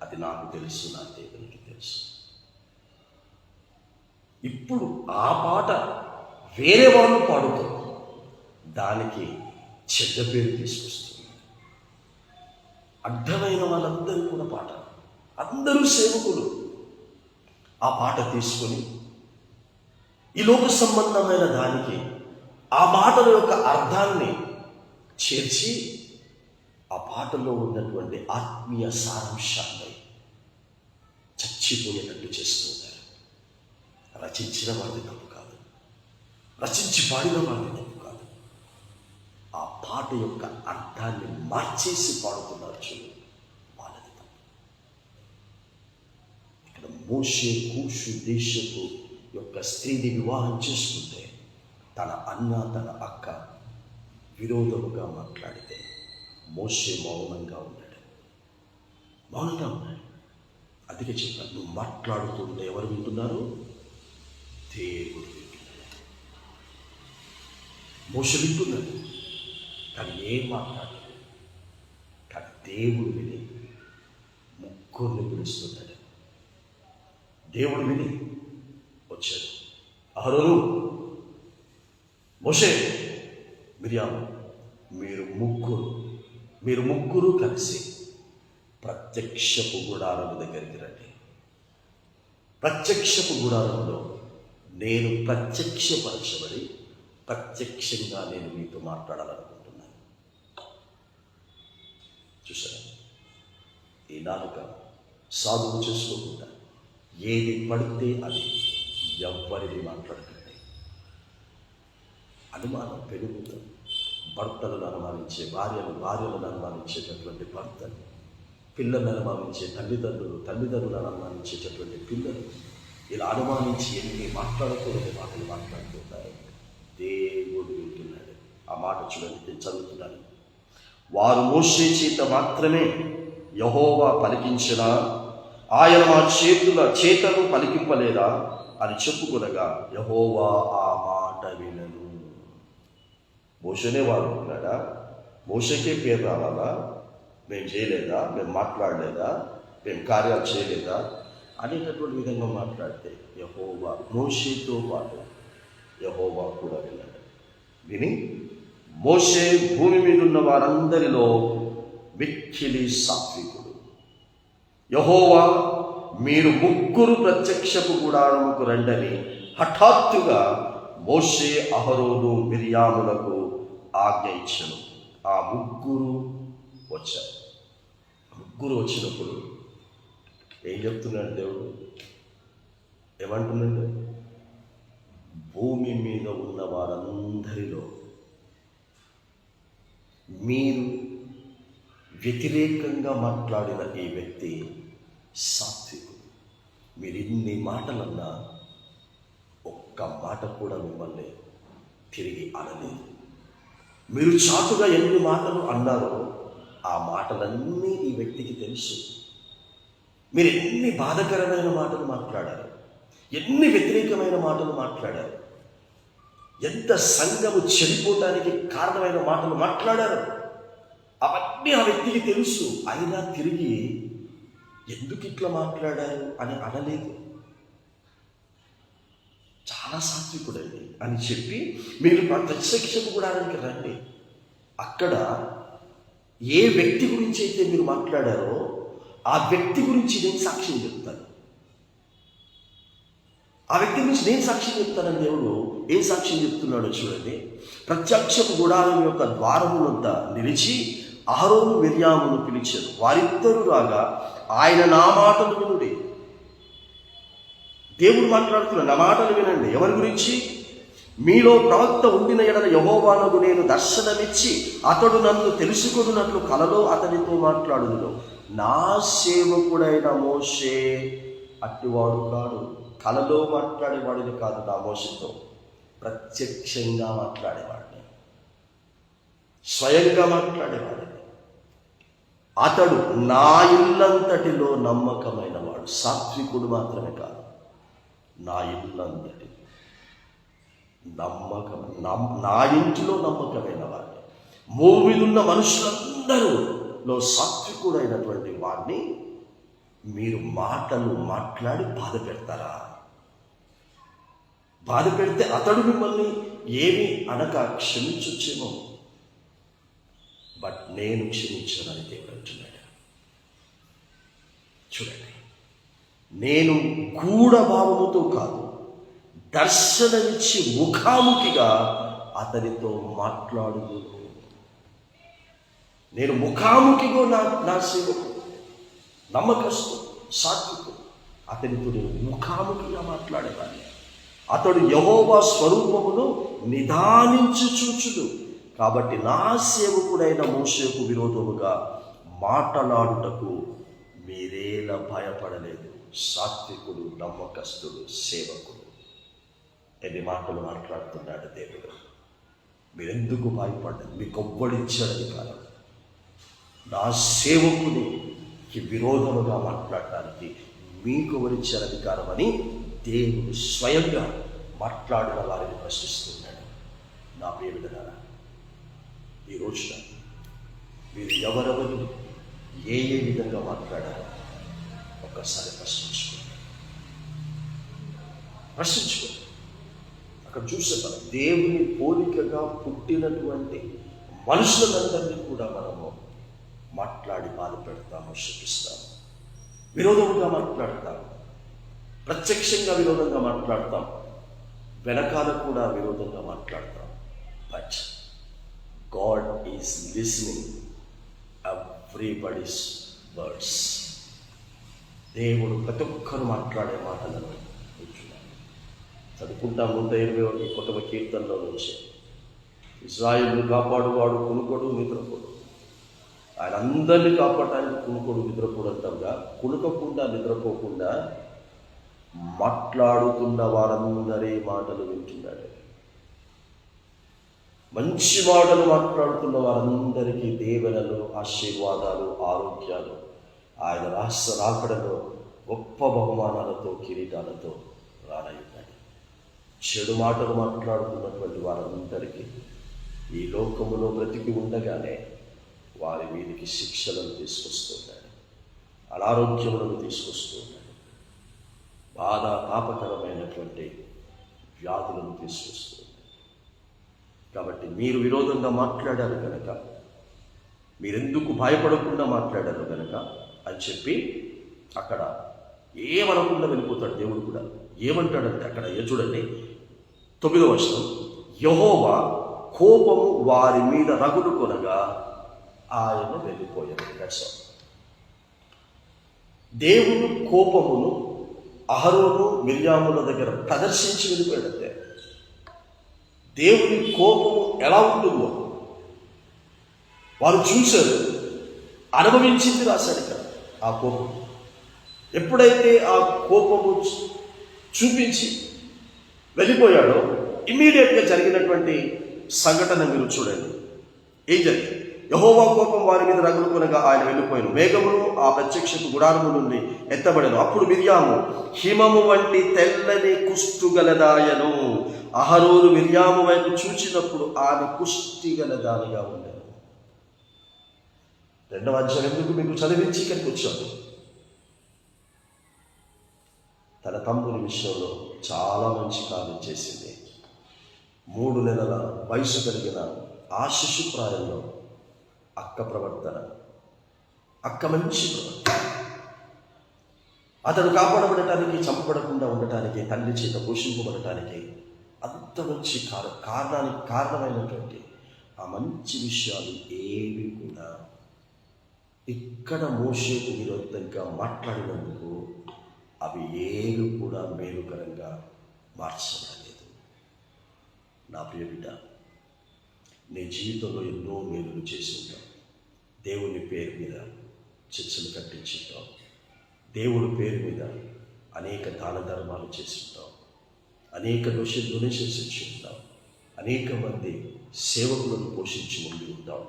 అది నాకు తెలుసు, నా దేవునికి తెలుసు. ఇప్పుడు ఆ పాట వేరే వాళ్ళు పాడుతూ దానికి చెడ్డ పేరు తీసుకొస్తుంది. అడ్డమైన వాళ్ళందరూ కూడా పాట, అందరూ సేవకులు ఆ పాట తీసుకొని ఈ లోక సంబంధమైన దానికి ఆ మాటల యొక్క అర్థాన్ని చేర్చి ఆ పాటలో ఉన్నటువంటి ఆత్మీయ సారాంశాన్ని చచ్చిపోయేటట్టు చేస్తున్నారు. రచించిన వారిది తప్పు కాదు, రచించి పాడిన వారిది తప్పు కాదు. ఆ పాట యొక్క అర్థాన్ని మార్చేసి పాడుతున్నారు చూడు, వాళ్ళది తప్పు. ఇక్కడ మోషే కూషు దేశపు యొక్క స్త్రీని వివాహం చేసుకుంటే తన అన్న, తన అక్క విరోధముగా మాట్లాడితే మోషే మౌనంగా ఉన్నాడు. అందుకే చెప్పాను, నువ్వు మాట్లాడుతుంటే ఎవరు వింటున్నారు? దేవుడు వింటున్నాడు. మోషే వింటున్నాడు కానీ ఏం మాట్లాడలేదు. కానీ దేవుడు విని ముగ్గురిని పిలుస్తున్నాడు. దేవుడు విని వచ్చాడు. అహరోను, మోషే, మిరియాము, మీరు ముగ్గురు కలిసి ప్రత్యక్షపు గుడారము దగ్గరికి రండి. ప్రత్యక్షపు గుడారంలో నేను ప్రత్యక్షపరచబడి ప్రత్యక్షంగా నేను మీతో మాట్లాడాలనుకుంటున్నాను. చూసారా, ఈ నాలుక సాధువు చేసుకోకుండా ఏది పడితే అది ఎవ్వరిని మాట్లాడకండి. అనుమానం పెరుగుతుంది. భర్తలను అనుమానించే భార్యలను అనుమానించేటటువంటి భర్తలు, పిల్లలను అనుమానించే తల్లిదండ్రులను అనుమానించేటటువంటి పిల్లలు, ఇలా అనుమానించి ఎన్ని మాట్లాడకూడని మాటలు మాట్లాడుతుంటారు. దేవుడు వింటున్నాడు. ఆ మాట చూడండి, నేను చదువుతున్నాను. వారు మోషే చేత మాత్రమే యెహోవా పలికించిన, ఆయన మా చేతను పలికింపలేదా అని చెప్పుకొనగా యెహోవా ఆ మాట వినను. మోషేనే వాడుకున్నాడా? మోషేకే పేరు రావాలా? మేము చేయలేదా, మేము మాట్లాడలేదా, మేము కార్యాలు చేయలేదా అనేటటువంటి విధంగా మాట్లాడితే యెహోవా మోషేతో పాటు యెహోవా కూడా విన్నాడు. విని మోషే భూమి మీద ఉన్న వారందరిలో మిక్కిలి సాత్వికుడు. యెహోవా మీరు ముగ్గురు ప్రత్యక్షపు గుడారముకు రండని హఠాత్తుగా మోషే, అహరోను, మిరియాములకు ఆజ్ఞ ఇచ్చెను. ఆ ముగ్గురు వచ్చారు. ముగ్గురు వచ్చినప్పుడు ఏం చెప్తున్నాడు దేవుడు? ఏమంటున్నాడు? భూమి మీద ఉన్న వారందరిలో మీరు వ్యతిరేకంగా మాట్లాడిన ఈ వ్యక్తి సాత్వికుడు. మీరు ఇన్ని మాటలన్నా ఒక్క మాట కూడా మిమ్మల్ని తిరిగి అనలేదు. మీరు చాటుగా ఎన్ని మాటలు అన్నారో ఆ మాటలన్నీ ఈ వ్యక్తికి తెలుసు. మీరు ఎన్ని బాధకరమైన మాటలు మాట్లాడారు, ఎన్ని వ్యతిరేకమైన మాటలు మాట్లాడారు, ఎంత సంఘము చెడిపోవటానికి కారణమైన మాటలు మాట్లాడారు, అవన్నీ ఆ వ్యక్తికి తెలుసు. అయినా తిరిగి ఎందుకు ఇట్లా మాట్లాడారు అని అనలేదు. చాలా సాత్వికుడండి అని చెప్పి మీరు ప్రత్యక్షపు గుడారానికి రండి. అక్కడ ఏ వ్యక్తి గురించి అయితే మీరు మాట్లాడారో ఆ వ్యక్తి గురించి నేను సాక్ష్యం చెప్తాను. ఆ వ్యక్తి గురించి నేను సాక్ష్యం చెప్తానని దేవుడు ఏం సాక్ష్యం చెప్తున్నాడో చూడండి. ప్రత్యక్షపు గుడారం యొక్క ద్వారమునంతా నిలిచి అహరోను మిర్యామును పిలిచారు. వారిద్దరూ రాగా ఆయన నా మాటలు వినుడి. దేవుడు మాట్లాడుతున్నాడు, నా మాటలు వినండి. ఎవరి గురించి? మీలో ప్రవక్త ఉండిన ఎడల యెహోవానగు నేను దర్శనమిచ్చి అతడు నన్ను తెలుసుకొనున్నట్లు కలలో అతనితో మాట్లాడుదును. నా సేవకుడైన మోషే అట్టివాడు కాడు. కలలో మాట్లాడేవాడిని కాదు, నా మోషతో ప్రత్యక్షంగా మాట్లాడేవాడిని, స్వయంగా మాట్లాడేవాడిని. అతడు నా ఇల్లంతటిలో నమ్మకమైన వాడు. సాత్వికుడు మాత్రమే కాదు, నా ఇల్లంతటి నమ్మకం, నా ఇంటిలో నమ్మకమైన వాడిని. భూమిలో మనుషులందరూలో సాత్వికుడైనటువంటి వాడిని మీరు మాటలు మాట్లాడి బాధ పెడతారా? బాధ పెడితే అతడు మిమ్మల్ని ఏమి అనక క్షమించొచ్చేమో, బట్ నేను క్షమించానని దేవుడు అంటున్నాడు. చూడండి, నేను గూఢభావముతో కాదు, దర్శనమిచ్చి ముఖాముఖిగా అతనితో మాట్లాడుతూ, నేను ముఖాముఖిగా నా సేవకు నమ్మకస్తు సాత్వికు అతనితో నేను ముఖాముఖిగా మాట్లాడేవాడిని. అతడు యెహోవా స్వరూపమును నిదానించి చూచుడు. కాబట్టి నా సేవకుడైన మోషేకు విరోధముగా మాట్లాడుటకు మీరేలా భయపడలేదు. సాత్వికుడు, నమ్మకస్తుడు, సేవకుడు. ఎన్ని మాటలు మాట్లాడుతున్నాడు దేవుడు. మీరెందుకు భయపడ్డారు? మీకు ఒవ్వడిచ్చాడని కాదు, నా సేవకునికి విరోధముగా మాట్లాడటానికి మీకు ఎవరిచ్చారు అధికారం అని దేవుడు స్వయంగా మాట్లాడిన వారిని ప్రశ్నిస్తున్నాడు. నా ప్రియబిడ్డలారా, ఈ రోజున మీరు ఎవరెవరు ఏ విధంగా మాట్లాడారో ఒక్కసారి ప్రశ్నించుకోండి. అక్కడ చూసే మనం దేవుని పోలికగా పుట్టినటువంటి మనుషులందరినీ కూడా మనము మాట్లాడి బాధ పెడతాము, శిక్షిస్తాము, విరోధముగా మాట్లాడతాము, ప్రత్యక్షంగా విరోధంగా మాట్లాడతాం, వెనకాల కూడా విరోధంగా మాట్లాడతాం. But God is listening everybody's words. దేవుడు ప్రతి ఒక్కరు మాట్లాడే మాటలను చదువుకుంటాం. 121 కీర్తనలో నుంచి, ఇశ్రాయేలును కాపాడువాడు కునుకొడు నిద్రపోడు. ఆయన అందరినీ కాపాడటానికి కునుకొడు నిద్రపోడు అంటాంగా, కునుకకుండా నిద్రపోకుండా మాట్లాడుతున్న వారందరి మాటలు వింటున్నాడు. మంచి మాటలు మాట్లాడుతున్న వారందరికీ దీవెనలు, ఆశీర్వాదాలు, ఆరోగ్యాలు, ఆయన రాకడలో గొప్ప బహుమానాలతో, కిరీటాలతో రానయ్యాడు. చెడు మాటలు మాట్లాడుతున్నటువంటి వారందరికీ ఈ లోకములో బ్రతికి ఉండగానే వారి మీదికి శిక్షలను తీసుకొస్తున్నాడు, అనారోగ్యములను తీసుకొస్తున్నాడు, బాధ తాపకరమైనటువంటి వ్యాధులను తీసుకొస్తున్నాడు. కాబట్టి మీరు విరోధంగా మాట్లాడారు కనుక, మీరెందుకు భయపడకుండా మాట్లాడారు కనుక అని చెప్పి అక్కడ ఏమనకుండా వెళ్ళిపోతాడు. దేవుడు కూడా ఏమంటాడంటే అక్కడ చూడండి 9వ వచనం, యెహోవా కోపము వారి మీద రగులు కొనగా ఆయన వెళ్ళిపోయాడు. దేవుడు కోపమును అహరోను మిర్యాముల దగ్గర ప్రదర్శించి వెళ్ళిపోయాడంటే, దేవుని కోపము ఎలా ఉంటుందో వారు చూశారు, అనుభవించింది రాశాడు ఇక్కడ. ఆ కోపం ఎప్పుడైతే ఆ కోపము చూపించి వెళ్ళిపోయాడో ఇమ్మీడియట్గా జరిగినటువంటి సంఘటన మీరు చూడండి. ఏం జరిగింది? యెహోవా కోపం వారి మీద రగులుకొనగా ఆయన వెళ్ళిపోయాను. మేఘమును ఆ ప్రత్యక్షపు గుడారము నుండి ఎత్తబడెను. అప్పుడు మిర్యాము హిమము వంటి తెల్లని కుష్టు గలదాయను. అహరోను మిర్యాము వైపు చూచినప్పుడు ఆమె కుష్టి గలదానిగా ఉండెను. 2వ అధ్యాయం ఎందుకు మీకు చదివించి ఇక్కడికి వచ్చాను. తన తమ్ముని విషయంలో చాలా మంచి కార్యం చేసింది. 3 నెలల వయసు కలిగిన ఆ శిశుప్రాయంలో అక్క ప్రవర్తన, అక్క మంచి ప్రవర్తన. అతడు కాపాడబడటానికి, చంపబడకుండా ఉండటానికి, తండ్రి చేత పోషింపబడటానికి అంత మంచి కారణమైనటువంటి ఆ మంచి విషయాలు ఏవి కూడా ఇక్కడ మోషేకు విరుద్ధంగా మాట్లాడినందుకు అవి ఏవి కూడా మేలుకరంగా మార్చబడలేదు. నా ప్రియ బిడ్డ, నీ జీవితంలో ఎన్నో మేలులు చేసి ఉంటావు. దేవుని పేరు మీద చర్చలు కట్టించి ఉంటావు. దేవుడి పేరు మీద అనేక దాన ధర్మాలు చేసి ఉంటావు. అనేక డొనేషన్స్ ఇచ్చి ఉంటావు. అనేక మంది సేవకులను పోషించి ఉండి ఉంటావు.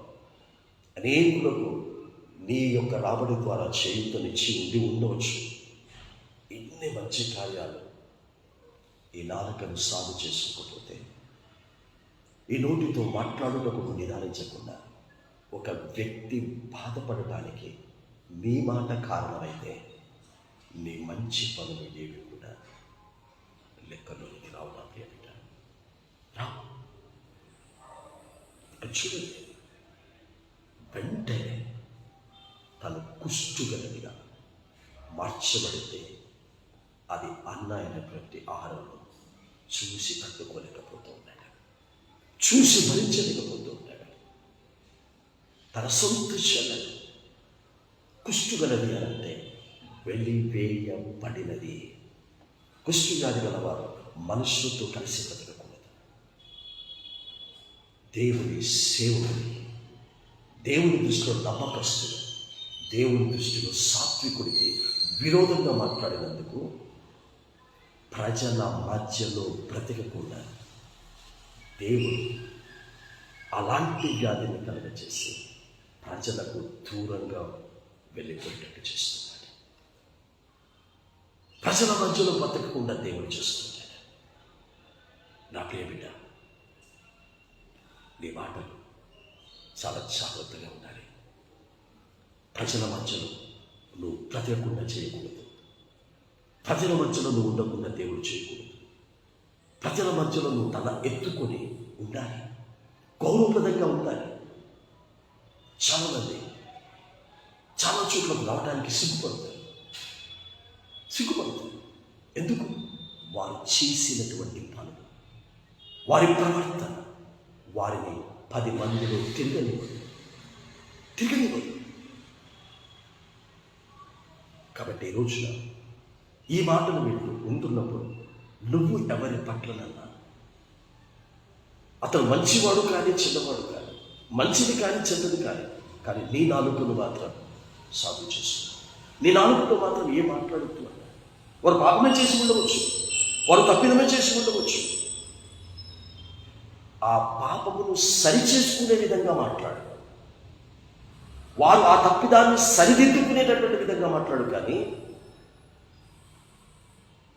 అనేకులకు నీ యొక్క రాబడి ద్వారా చేయుతనిచ్చి ఉండి ఉండవచ్చు. ఇన్ని మంచి కార్యాలు ఈ నాలుకను సాగు చేసుకోకపోతే, ఈ నోటితో మాట్లాడుటకు నిదానించకుండా ఒక వ్యక్తి బాధపడటానికి నీ మాట కారణమైతే నీ మంచి పనులు ఏవి కూడా లెక్కలోనికి రావు. నా ప్రియ బిడ్డ, రావు. చూడండి, వెంటనే తను కుష్టుగలదిగా మార్చబడితే అది అన్న అయినటువంటి ఆహారం చూసి తట్టుకోలేకపోతూ ఉన్నాడు, చూసి భరించలేకపోతూ ఉన్నాడు. తన సొంత చెల్లెలు కుష్టుగలది అంటే వెలివేయబడినది. కుష్టు వ్యాధి గలవారు మనుషులతో కలిసి బ్రతకకూడదు. దేవుని సేవకుని, దేవుని దృష్టిలో నమ్మకస్తుడు, దేవుని దృష్టిలో సాత్వికుడికి విరోధంగా మాట్లాడినందుకు ప్రజల మధ్యలో బ్రతకకుండా దేవుడు అలాంటి వ్యాధిని కలుగజేసి ప్రజలకు దూరంగా వెళ్ళిపోయేటట్టు చేస్తున్నాడు. ప్రజల మధ్యలో బ్రతకకుండా దేవుడు చేస్తున్నాడు. నా ప్రియ బిడ్డ, నీ మాటలు చాలా జాగ్రత్తగా ఉండాలి. ప్రజల మధ్యలో నువ్వు బ్రతకకుండా చేయకూడదు. ప్రజల మధ్యలో నువ్వు ఉండకుండా దేవుడు చేయకూడదు. ప్రజల మధ్యలో నువ్వు తల ఎత్తుకొని ఉండాలి, గౌరవప్రదంగా ఉండాలి. చాలామంది చాలా చోట్లకు రావడానికి సిగ్గుపడతారు. ఎందుకు? వారు చేసినటువంటి పనులు, వారి ప్రవర్తన వారిని 10 మందిలో తిరగనివ్వదు. కాబట్టి ఈ రోజున ఈ మాటలు మీరు ఉంటున్నప్పుడు నువ్వు ఎవరి పట్లనన్నా, అతను మంచివాడు కానీ చెడ్డవాడు కానీ, మంచిది కానీ చెడ్డది కానీ నీ నాలుకను మాత్రం సాగు చేస్తుంది. నీ నాలుకతో మాత్రం ఏం మాట్లాడుతున్నా? వారు పాపమే చేసి ఉండవచ్చు, వారు తప్పిదమే చేసి ఉండవచ్చు. ఆ పాపమును సరిచేసుకునే విధంగా మాట్లాడు. వారు ఆ తప్పిదాన్ని సరిదిద్దుకునేటటువంటి విధంగా మాట్లాడు. కానీ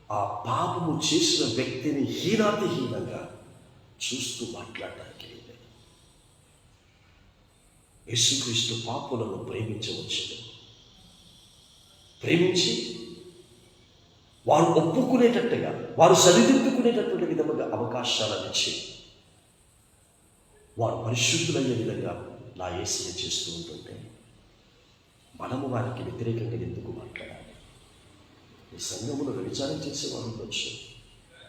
ఆ పాపము చేసిన వ్యక్తిని హీనాతిహీనంగా చూస్తూ మాట్లాడటానికి లేదు. యేసుక్రీస్తు పాపులను ప్రేమించవచ్చు. ప్రేమించి వారు ఒప్పుకునేటట్టుగా, వారు సరిదిద్దుకునేటటువంటి విధముగా అవకాశాలను ఇచ్చి వారు పరిశుద్ధులయ్యే విధంగా నా యేసుని చేస్తూ ఉంటుంటే మనము వారికి వ్యతిరేకంగా ఎందుకు మాట్లాడాలి? నీ సంఘములో వ్యభిచారం చేసేవాళ్ళు ఉండొచ్చు,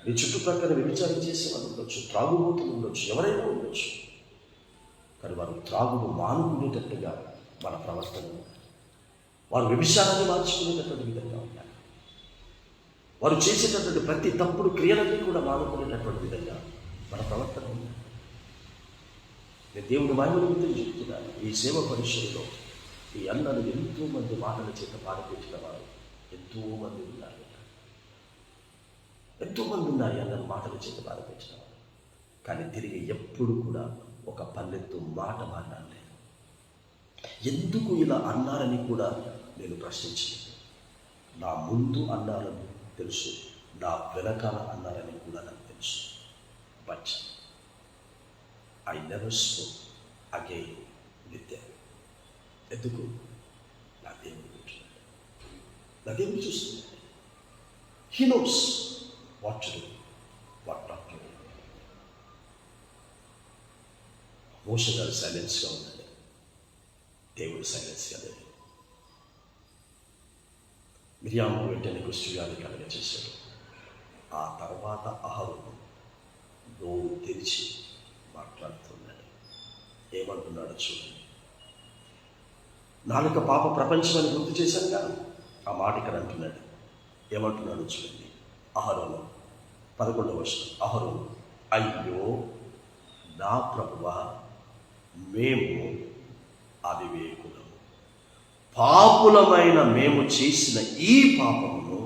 నీ చుట్టుప్రక్కల వ్యభిచారం చేసేవాళ్ళు ఉండొచ్చు, త్రాగుబోతులు ఉండొచ్చు, ఎవరైనా ఉండొచ్చు. కానీ వారు త్రాగును మానుకునేటట్టుగా మన ప్రవర్తన, వారు వ్యభిచారాన్ని మార్చుకునేటటువంటి విధంగా ఉండాలి. వారు చేసేటటువంటి ప్రతి తప్పుడు క్రియలన్నీ కూడా మానుకునేటటువంటి విధంగా మన ప్రవర్తన ఉండాలి. నేను దేవుని మహిమ నిమిత్తం చెప్తున్నాను. ఈ సేవ పరిచయంలో ఈ అన్నలు ఎంతో మంది మాటల చేత బాధపెట్టిన వారు ఎంతోమంది ఉన్నారు, ఎంతోమంది ఉన్నారు అన్న మాటలు చేత బాధపెట్టిన వాళ్ళు. కానీ తిరిగి ఎప్పుడు కూడా ఒక పల్లెత్తు మాట మాట్లాడలేదు. ఎందుకు ఇలా అన్నారని కూడా నేను ప్రశ్నించలేదు. నా ముందు అన్నారని తెలుసు, నా వెనకాల అన్నారని కూడా నాకు తెలుసు. But I never spoke again with them. ఎందుకు? నా దేవుడు వింటున్నాడు, నా దేవుడు చూస్తున్నాడు. He knows what to do, what not to do. Moshe గారు సైలెన్స్గా ఉన్నాడు, దేవుడు సైలెన్స్గా లేదు. మిరియాము వెంటనే కుష్ఠవ్యాధి కలగచేశాడు. ఆ తర్వాత అహరోను నోరు తెరిచి మాట్లాడుతున్నాడు. ఏమంటున్నాడో చూడండి. నాలుక పాప ప్రపంచం అని గుర్తు చేశాను కాదు, ఆ మాట ఇక్కడ అంటున్నాడు. ఏమంటున్నాడో చూడండి. అహరోను 11వ వచనం. అహరోను, అయ్యో నా ప్రభువా, మేము అవివేకులము, పాపులమైన మేము చేసిన ఈ పాపమును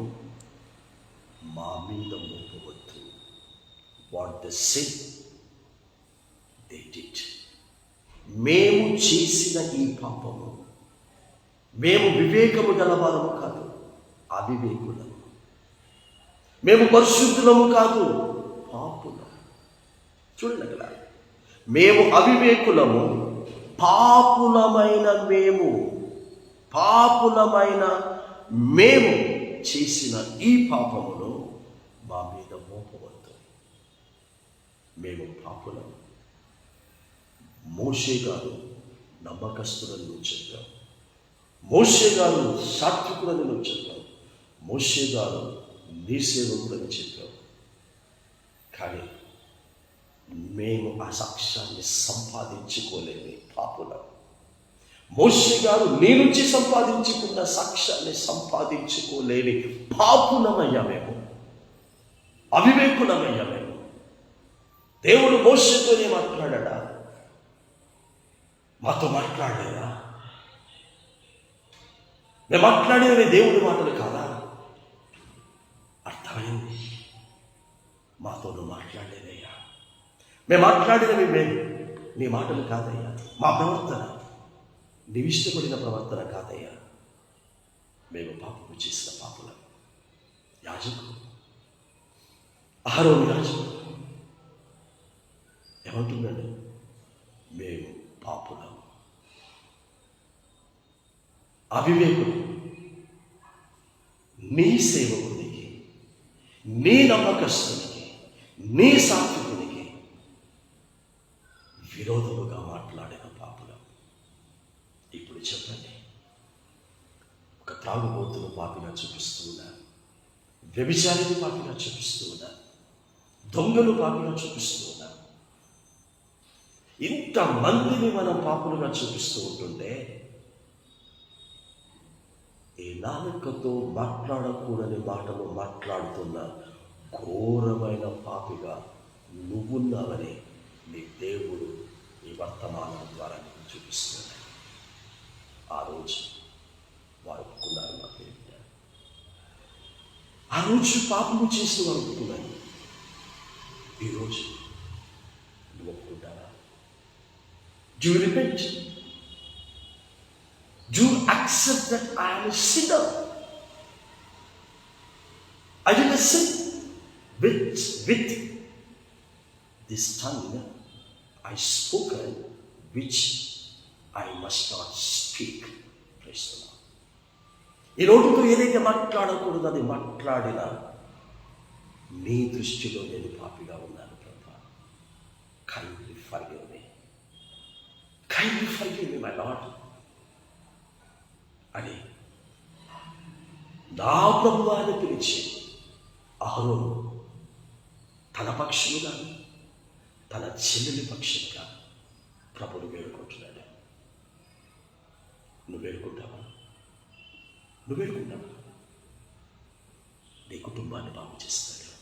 మా మీద మోపవద్దు. What the sin they did. మేము చేసిన ఈ పాపము, మేము వివేకము గలవారము కాదు, అవివేకులము. మేము పరిశుద్ధులము కాదు, పాపులము. చూడండి అక్కడ, మేము అవివేకులము, పాపులమైన మేము చేసిన ఈ పాపమును మా మీద మోపవద్దు. మేము పాపులము. మోషే గారు నమ్మకస్తులని నువ్వు చెప్పావు, మోషే గారు సాత్వికులని నువ్వు చెప్పావు, మోషే గారు నీ సేవకులని చెప్పావు. కానీ మేము ఆ సాక్ష్యాన్ని సంపాదించుకోలేని పాపులం. మోషే గారు నీ నుంచి సంపాదించుకున్న సాక్ష్యాన్ని సంపాదించుకోలేని పాపులమయ్యా మేము, అవివేకులమయ్యా మేము. దేవుడు మోషేతోనే మాట్లాడా? మాతో మాట్లాడలేదా? మేము మాట్లాడేవి దేవుడి మాటలు కాదా? అర్థమైంది, మాతో నువ్వు మాట్లాడలేదయ్యా. మేము మాట్లాడినవి నీ మాటలు కాదయ్యా. మా ప్రవర్తన నీవు ఇష్టపడిన ప్రవర్తన కాదయ్యా. మేము పాపము చేసిన పాపులం. యాజకుడు అహరోను యాజకుడు ఏమంటున్నాడు? మేము పాపులం, అవివేకుడు. నీ సేవకునికి, నీ నమ్మకస్తునికి, నీ సాత్వికునికి విరోధముగా మాట్లాడిన పాపులం. ఇప్పుడు చెప్పండి, ఒక త్రాగుబోతును పాపిగా చూపిస్తూ ఉన్నారు, వ్యభిచారిని పాపిగా చూపిస్తూ ఉన్నారు, దొంగలు పాపిగా చూపిస్తూ ఉన్నారు. ఇంతమందిని మనం పాపులుగా చూపిస్తూ ఉంటుంటే, ఈ నాలుకతో మాట్లాడకూడని మాటలు మాట్లాడుతున్న ఘోరమైన పాపిగా నువ్వున్నావని నీ దేవుడు ఈ వర్తమానం ద్వారా నీకు చూపిస్తున్నాడు. ఆ రోజు వారు ఒప్పుకున్నారు, నా పేరు. ఆ రోజు పాపము చేసి వారు ఒప్పుకున్నారు. ఈరోజు నువ్వు ఒప్పుకుంటారా? Do you repent? Do you accept that I am a sinner? I did a sin with this tongue I spoken, which I must not speak. Praise the Lord. ఈ నోటితో ఏదైతే మాట్లాడకూడదు అది మాట్లాడినా నీ దృష్టిలో నేను పాపిగా ఉన్నాను ప్రభా. Kindly forgive me. Kindly forgive me, my Lord. అని నా ప్రభువాన్ని పిలిచి అహరోను తన పక్షముగా, తన చెల్లెలి పక్షంగా ప్రభుని వేడుకుంటున్నాడు. నువ్వు వేడుకుంటావా? నువ్వు వేడుకుంటావా? నీ కుటుంబాన్ని బాగు చేస్తాడు,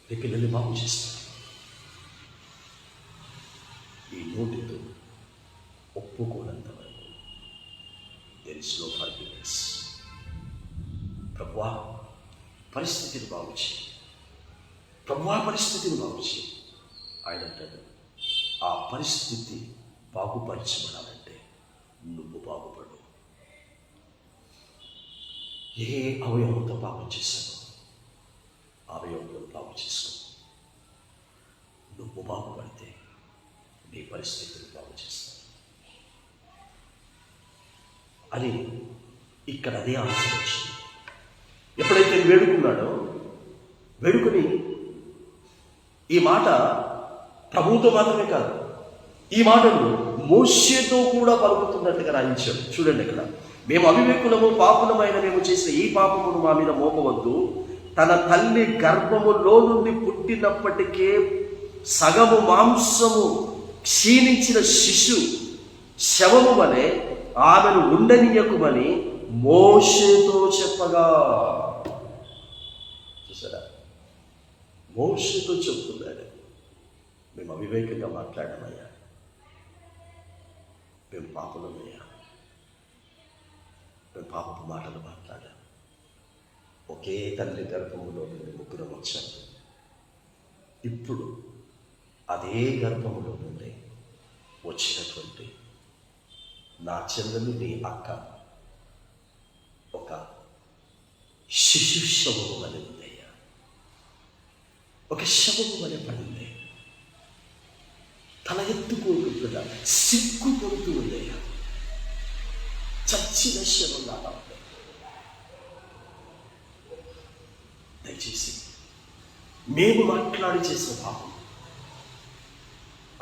నీ పిల్లల్ని బాగు చేస్తాడు. ఈ నోటితో ఒప్పుకోనంత వరకు there is no forgiveness. ప్రభువా పరిస్థితిని బాగు చేయి, ప్రభువా పరిస్థితిని బాగు చేయి. ఆయన అంటాడు, ఆ పరిస్థితి బాగుపరచబడాలంటే నువ్వు బాగుపడు. ఏ అవయవంతో పాపం చేశానో అవయవంతో బాగు చేసుకో. నువ్వు బాగుపడితే నీ పరిస్థితిని బాగు చేస్తావు అని ఇక్కడ అదే ఆన్సర్ వచ్చింది. ఎప్పుడైతే వేడుకున్నాడో, వేడుకొని ఈ మాట ప్రభువుతో మాత్రమే కాదు, ఈ మాటను మోషేతో కూడా పలుకుతున్నట్టుగా రాయించాడు. చూడండి, ఇక్కడ మేము అవివేకులము పాపులమైన మేము చేసిన ఈ పాపమును మా మీద మోపవద్దు. తన తల్లి గర్భములో నుండి పుట్టినప్పటికే సగము మాంసము క్షీణించిన శిశు శవము వలె ఆమెను ఉండనీయకుమని మోషేతో చెప్పగా. చూసారా, మోషేతో చెప్తున్నాడు, మేము అవివేకంగా మాట్లాడామయ్యా, మేము పాపులమయ్యా, మేము పాపపు మాటలు మాట్లాడాం. ఒకే తల్లి గర్భములో నుండి ముగ్గురం వచ్చాం. ఇప్పుడు అదే గర్భములో నుండి వచ్చినటువంటి నా చెల్లెలు నీ అక్క ఒక శిశు శవము వలె ఉందయ్యా, ఒక శవము వలె పడింది, తల ఎత్తుకోకుండా సిగ్గు పడుతూ ఉందయ్యా, చచ్చిన శవం లాగా ఉంది. దయచేసి మేము మాట్లాడి చేసిన పాపం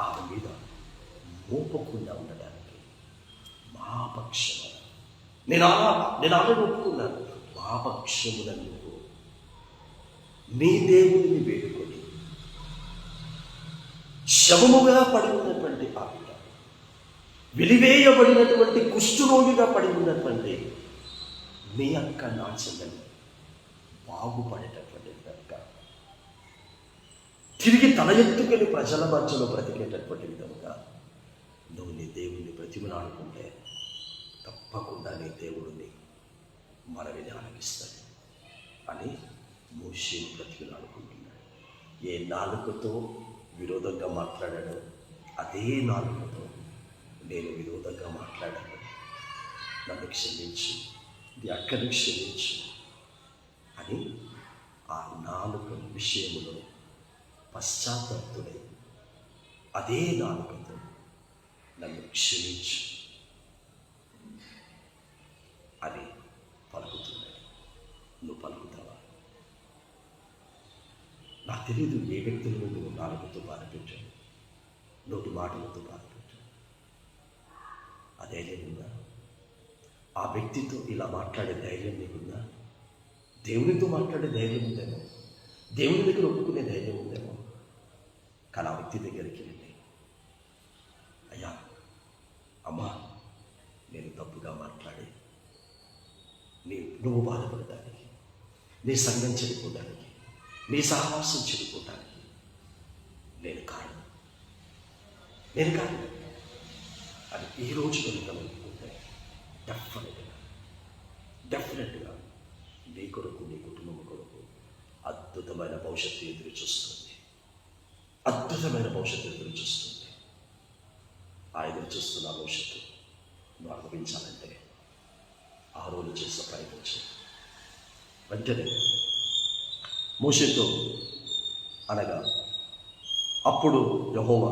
ఆమె మీద మోపకుండా ఉండడానికి మా పక్షమున, నేను ఆమె ఒప్పుకున్నాను, మా పక్షమున నువ్వు నీ దేవుడిని వేడుకొని శవముగా పడి ఉన్నటువంటి ఆ బిడ్డ, వెలివేయబడినటువంటి కుష్ఠరోగిగా పడి ఉన్నటువంటి నీ అక్క నా చెల్లెలు బాగుపడేటటువంటి విధంగా, తిరిగి తల ఎత్తుకొని ప్రజల మధ్యలో బ్రతికేటటువంటి విధంగా నువ్వు నీ దేవుణ్ణి బ్రతిమలాడుకుంటే తప్పకుండా నీ దేవుడిని మనవిని ఆలకిస్తాడు అని మోషే బ్రతిమలాడుకుంటున్నాడు. ఏ నాలుకతో విరోధంగా మాట్లాడాడో అదే నాలుకతో నేను విరోధంగా మాట్లాడాను, నన్ను క్షమించు, నీ అక్కని క్షమించు అని ఆ నాలుక విషయంలో పశ్చాత్తాపుడై అదే నాలుకతో నన్ను క్షమించు అని పలుకుతున్నాడు. నువ్వు పలుకుతావా? నాకు తెలియదు ఏ వ్యక్తులను నువ్వు నాలుగుతో బాధపెట్టావు, నోటి మాటలతో బాధపెట్టావు. ఆ ధైర్యం ఉందా? ఆ వ్యక్తితో ఇలా మాట్లాడే ధైర్యం నీకుందా? దేవునితో మాట్లాడే ధైర్యం ఉందేమో, దేవుని దగ్గర ఒప్పుకునే ధైర్యం ఉందేమో. కానీ ఆ వ్యక్తి దగ్గరికి వెళ్ళి, అయ్యా, అమ్మా, నేను తప్పుగా మాట్లాడి నువ్వు బాధపడటానికి, నీ సంఘం చెడిపోవడానికి, నీ సహవాసం చెడిపోవటానికి నేను కారణం అని ఈ రోజు కనుక అనుకుంటే డెఫినెట్గా నీ కొరకు, నీ కుటుంబం కొరకు అద్భుతమైన భవిష్యత్తు ఎదురు చూస్తుంది. అద్భుతమైన భవిష్యత్తు ఎదురు చూస్తుంది. ఆ ఎదురు చూస్తున్న భవిష్యత్తు నువ్వు అనుభవించాలంటే ఆ రోజు చేసిన ప్రయత్నం చేయి. వెంటనే మోషేతో అనగా అప్పుడు యెహోవా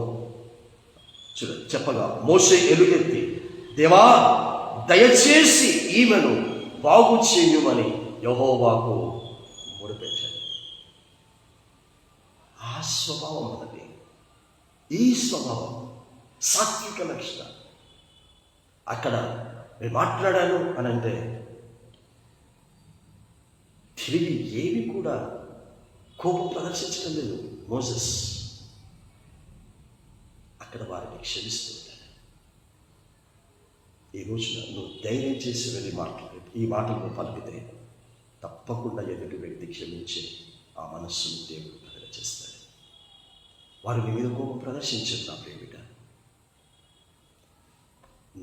చెప్పగా మోషే ఎలుగెత్తి, దేవా, దయచేసి ఈమెను బాగు చేయమని యెహోవాకు మొరపెట్టాడు. ఆ స్వభావం అన్నది, ఈ స్వభావం సాత్విక లక్షణం. అక్కడ నేను మాట్లాడాను అని అంటే తిరిగి ఏమి కూడా కోపం ప్రదర్శించడం లేదు మోసెస్. అక్కడ వారిని క్షమిస్తూ ఉంటాడు. ఈ రోజున నువ్వు ధైర్యం చేసి వెళ్ళి ఈ మాటలు పలికితే తప్పకుండా ఎదుటి వ్యక్తి క్షమించి ఆ మనస్సును దేవుడు కలుగ చేస్తాడు. వారు నీ మీద కోపం ప్రదర్శించారు. నా ప్రేమిట,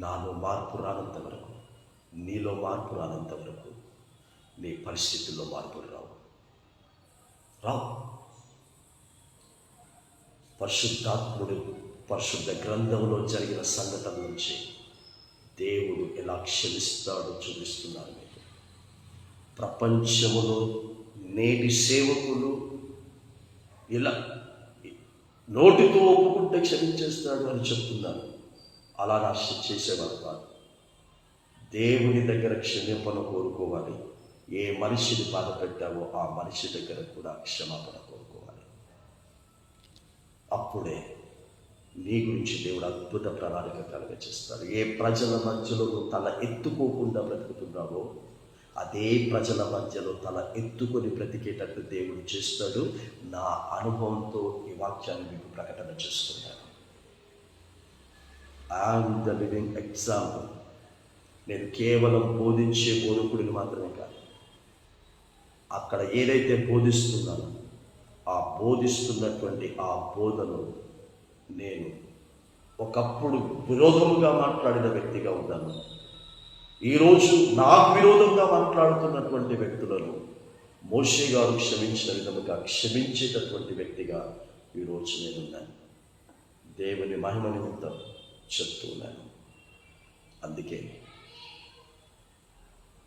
నాలో మార్పు రానంత వరకు, నీలో మార్పు రానంత వరకు నీ పరిస్థితుల్లో మార్పులు రావు. పరిశుద్ధాత్ముడు పరిశుద్ధ గ్రంథంలో జరిగిన సంఘటన నుంచి దేవుడు ఎలా క్షమిస్తాడో చూపిస్తున్నాడు మీకు. ప్రపంచములో నేటి సేవకులు ఇలా నోటితో ఒప్పుకుంటే క్షమించేస్తాడు అని చెప్తున్నాను. అలా రాష్ట్ర చేసేవారు కాదు. దేవుని దగ్గర క్షమాపణ కోరుకోవాలి. ఏ మనిషిని బాధ పెట్టావో ఆ మనిషి దగ్గర కూడా క్షమాపణ కోరుకోవాలి. అప్పుడే నీ గురించి దేవుడు అద్భుత ప్రణాళిక కలుగచేస్తాడు. ఏ ప్రజల మధ్యలో నువ్వు తల ఎత్తుకోకుండా బ్రతుకుతున్నావో అదే ప్రజల మధ్యలో తల ఎత్తుకొని బ్రతికేటట్టు దేవుడు చేస్తాడు. నా అనుభవంతో ఈ వాక్యాన్ని మీకు ప్రకటన చేస్తున్నాను. I'm the living example. నేను కేవలం బోధించే బోధకుడిని మాత్రమే కాదు, అక్కడ ఏదైతే బోధిస్తున్నానో ఆ బోధిస్తున్నటువంటి ఆ బోధను నేను ఒకప్పుడు విరోధముగా మాట్లాడిన వ్యక్తిగా ఉన్నాను. ఈరోజు నాకు విరోధంగా మాట్లాడుతున్నటువంటి వ్యక్తులను మోషే గారు క్షమించిన విధముగా క్షమించేటటువంటి వ్యక్తిగా ఈరోజు నేనున్నాను. దేవుని మహిమ నిమిత్తం చెప్తున్నాను. అందుకే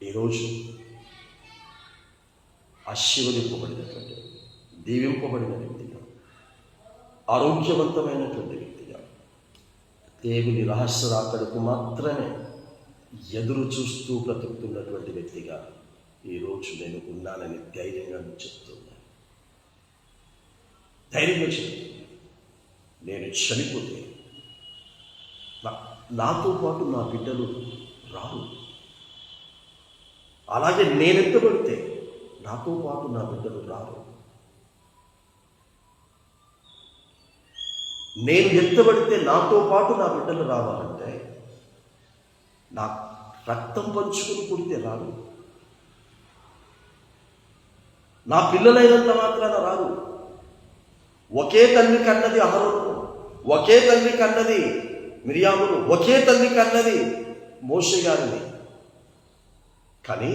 ఈరోజు ఆశీర్వదింపబడినటువంటి, దీవింపబడిన వ్యక్తిగా, ఆరోగ్యవంతమైనటువంటి వ్యక్తిగా, దేవుని రహస్య రాకడకు మాత్రమే ఎదురు చూస్తూ బ్రతుకుతున్నటువంటి వ్యక్తిగా ఈరోజు నేను ఉన్నానని ధైర్యంగా చెప్తున్నాను. ధైర్యంగా చెప్తున్నాను. నేను చనిపోతే నాతో పాటు నా బిడ్డలు రారు. అలాగే నేను ఎత్తబడితే నాతో పాటు నా బిడ్డలు రారు. నేను ఎత్తబడితే నాతో పాటు నా బిడ్డలు రావాలంటే నా రక్తం పంచుకుని పుడితే రారు. నా పిల్లలైనంత మాత్రాన రారు. ఒకే తల్లి కన్నది అహరోను, ఒకే తల్లి కన్నది మిరియామును, ఒకే తల్లి కన్నది మోషే గారిని. కానీ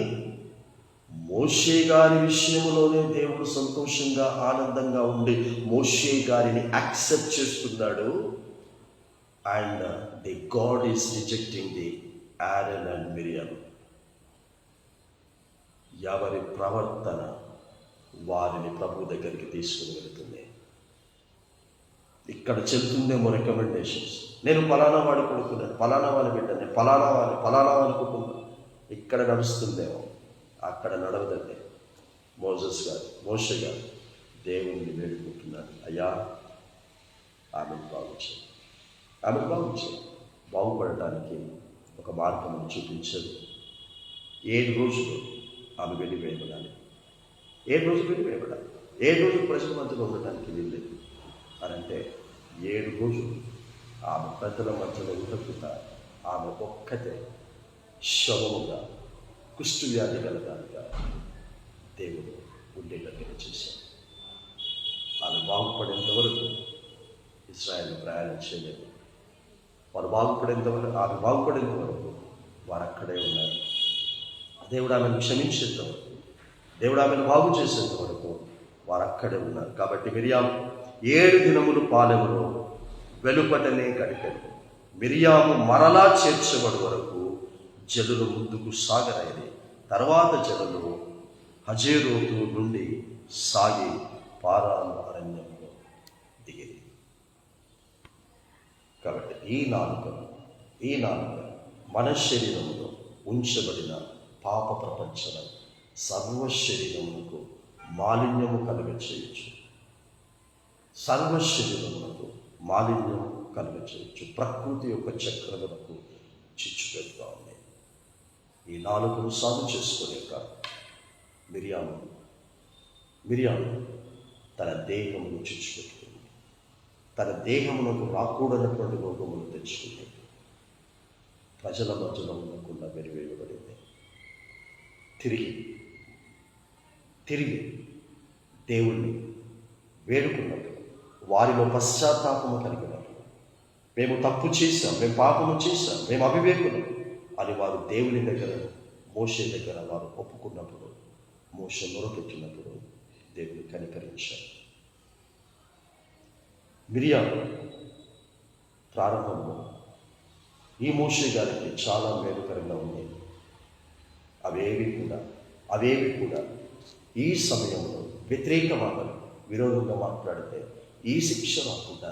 మోషే గారి విషయంలోనే దేవుడు సంతోషంగా ఆనందంగా ఉండి మోషే గారిని యాక్సెప్ట్ చేస్తున్నాడు. And the God is rejecting the Aaron and Miriam. ఎవరి ప్రవర్తన వారిని ప్రభు దగ్గరికి తీసుకుని వెళుతుంది. ఇక్కడ చెల్తుందేమో రికమెండేషన్స్. నేను ఫలానా వాడి కొడుకున్నాను, ఫలానా వాడి బిడ్డని, ఫలానా వాడి కుటుంబం. ఇక్కడ నడుస్తుందేమో, అక్కడ నడవదండి. మోషే గారు దేవుణ్ణి వేడుకుంటున్నాడు, అయ్యా ఆమెను బాగు చేయి. బాగుపడటానికి ఒక మార్గం చూపించదు. 7 రోజులు ఆమె వెలివేయబడాలి. 7 రోజులు వెలివేయబడాలి. 7 రోజులు ప్రజల మధ్యలో ఉండటానికి వీల్లేదు అని అంటే 7 రోజులు ఆమె ప్రజల మధ్యలో ఉండకుండా ఆమె ఒక్కతే శవముగా, కుష్టు వ్యాధి కలగాలిగా దేవుడు ఉండేటట్టుగా చేశాడు. ఆమె బాగుపడేంత వరకు ఇశ్రాయేలు ప్రయాణం చేయలేదు. ఆమె బాగుపడేంత వరకు వారు అక్కడే ఉన్నారు. దేవుడు ఆమెను క్షమించేంత వరకు, దేవుడు ఆమెను బాగు చేసేంత వరకు వారు అక్కడే ఉన్నారు. కాబట్టి మిరియాము 7 దినములు పాలెములో వెలుపటనే గడిపారు. మిరియాము మరలా చేర్చబడి వరకు జనులు ముందుకు సాగరైంది. తర్వాత జనులు హజేరోతు నుండి సాగి పారాను అరణ్యంలో దిగింది. కాబట్టి ఈ నాలుక మన శరీరంలో ఉంచబడిన పాప ప్రపంచం సర్వ శరీరములకు మాలిన్యము కలుగచేయచ్చు. ప్రకృతి యొక్క చక్రములకు చిచ్చు పెడతా ఉంది. ఈ నాలుగును సాగు చేసుకోలేక మిరియాము తన దేహమును చిచ్చు పెట్టుకుంది. తన దేహమునకు రాకూడనటువంటి రోగమును తెచ్చుకుంది. ప్రజల మధ్యలో ఉండకుండా వెలివేయబడింది. తిరిగి దేవుణ్ణి వేడుకున్నట్టు, వారిలో పశ్చాత్తాపము కలిగినట్టు, మేము తప్పు చేశాం, మేము పాపము చేశాం, మేము అవివేకులం అని వారు దేవుని దగ్గర, మోషే దగ్గర వారు ఒప్పుకున్నప్పుడు మోషే మొరపెట్టినప్పుడు దేవుని కనికరించాడు. మిరియాము ప్రారంభంలో ఈ మోషే గారికి చాలా మేలుకరంగా ఉండేది. అవేవి కూడా ఈ సమయంలో వ్యతిరేకమైన విరోధంగా మాట్లాడితే ఈ శిక్ష రాకుండా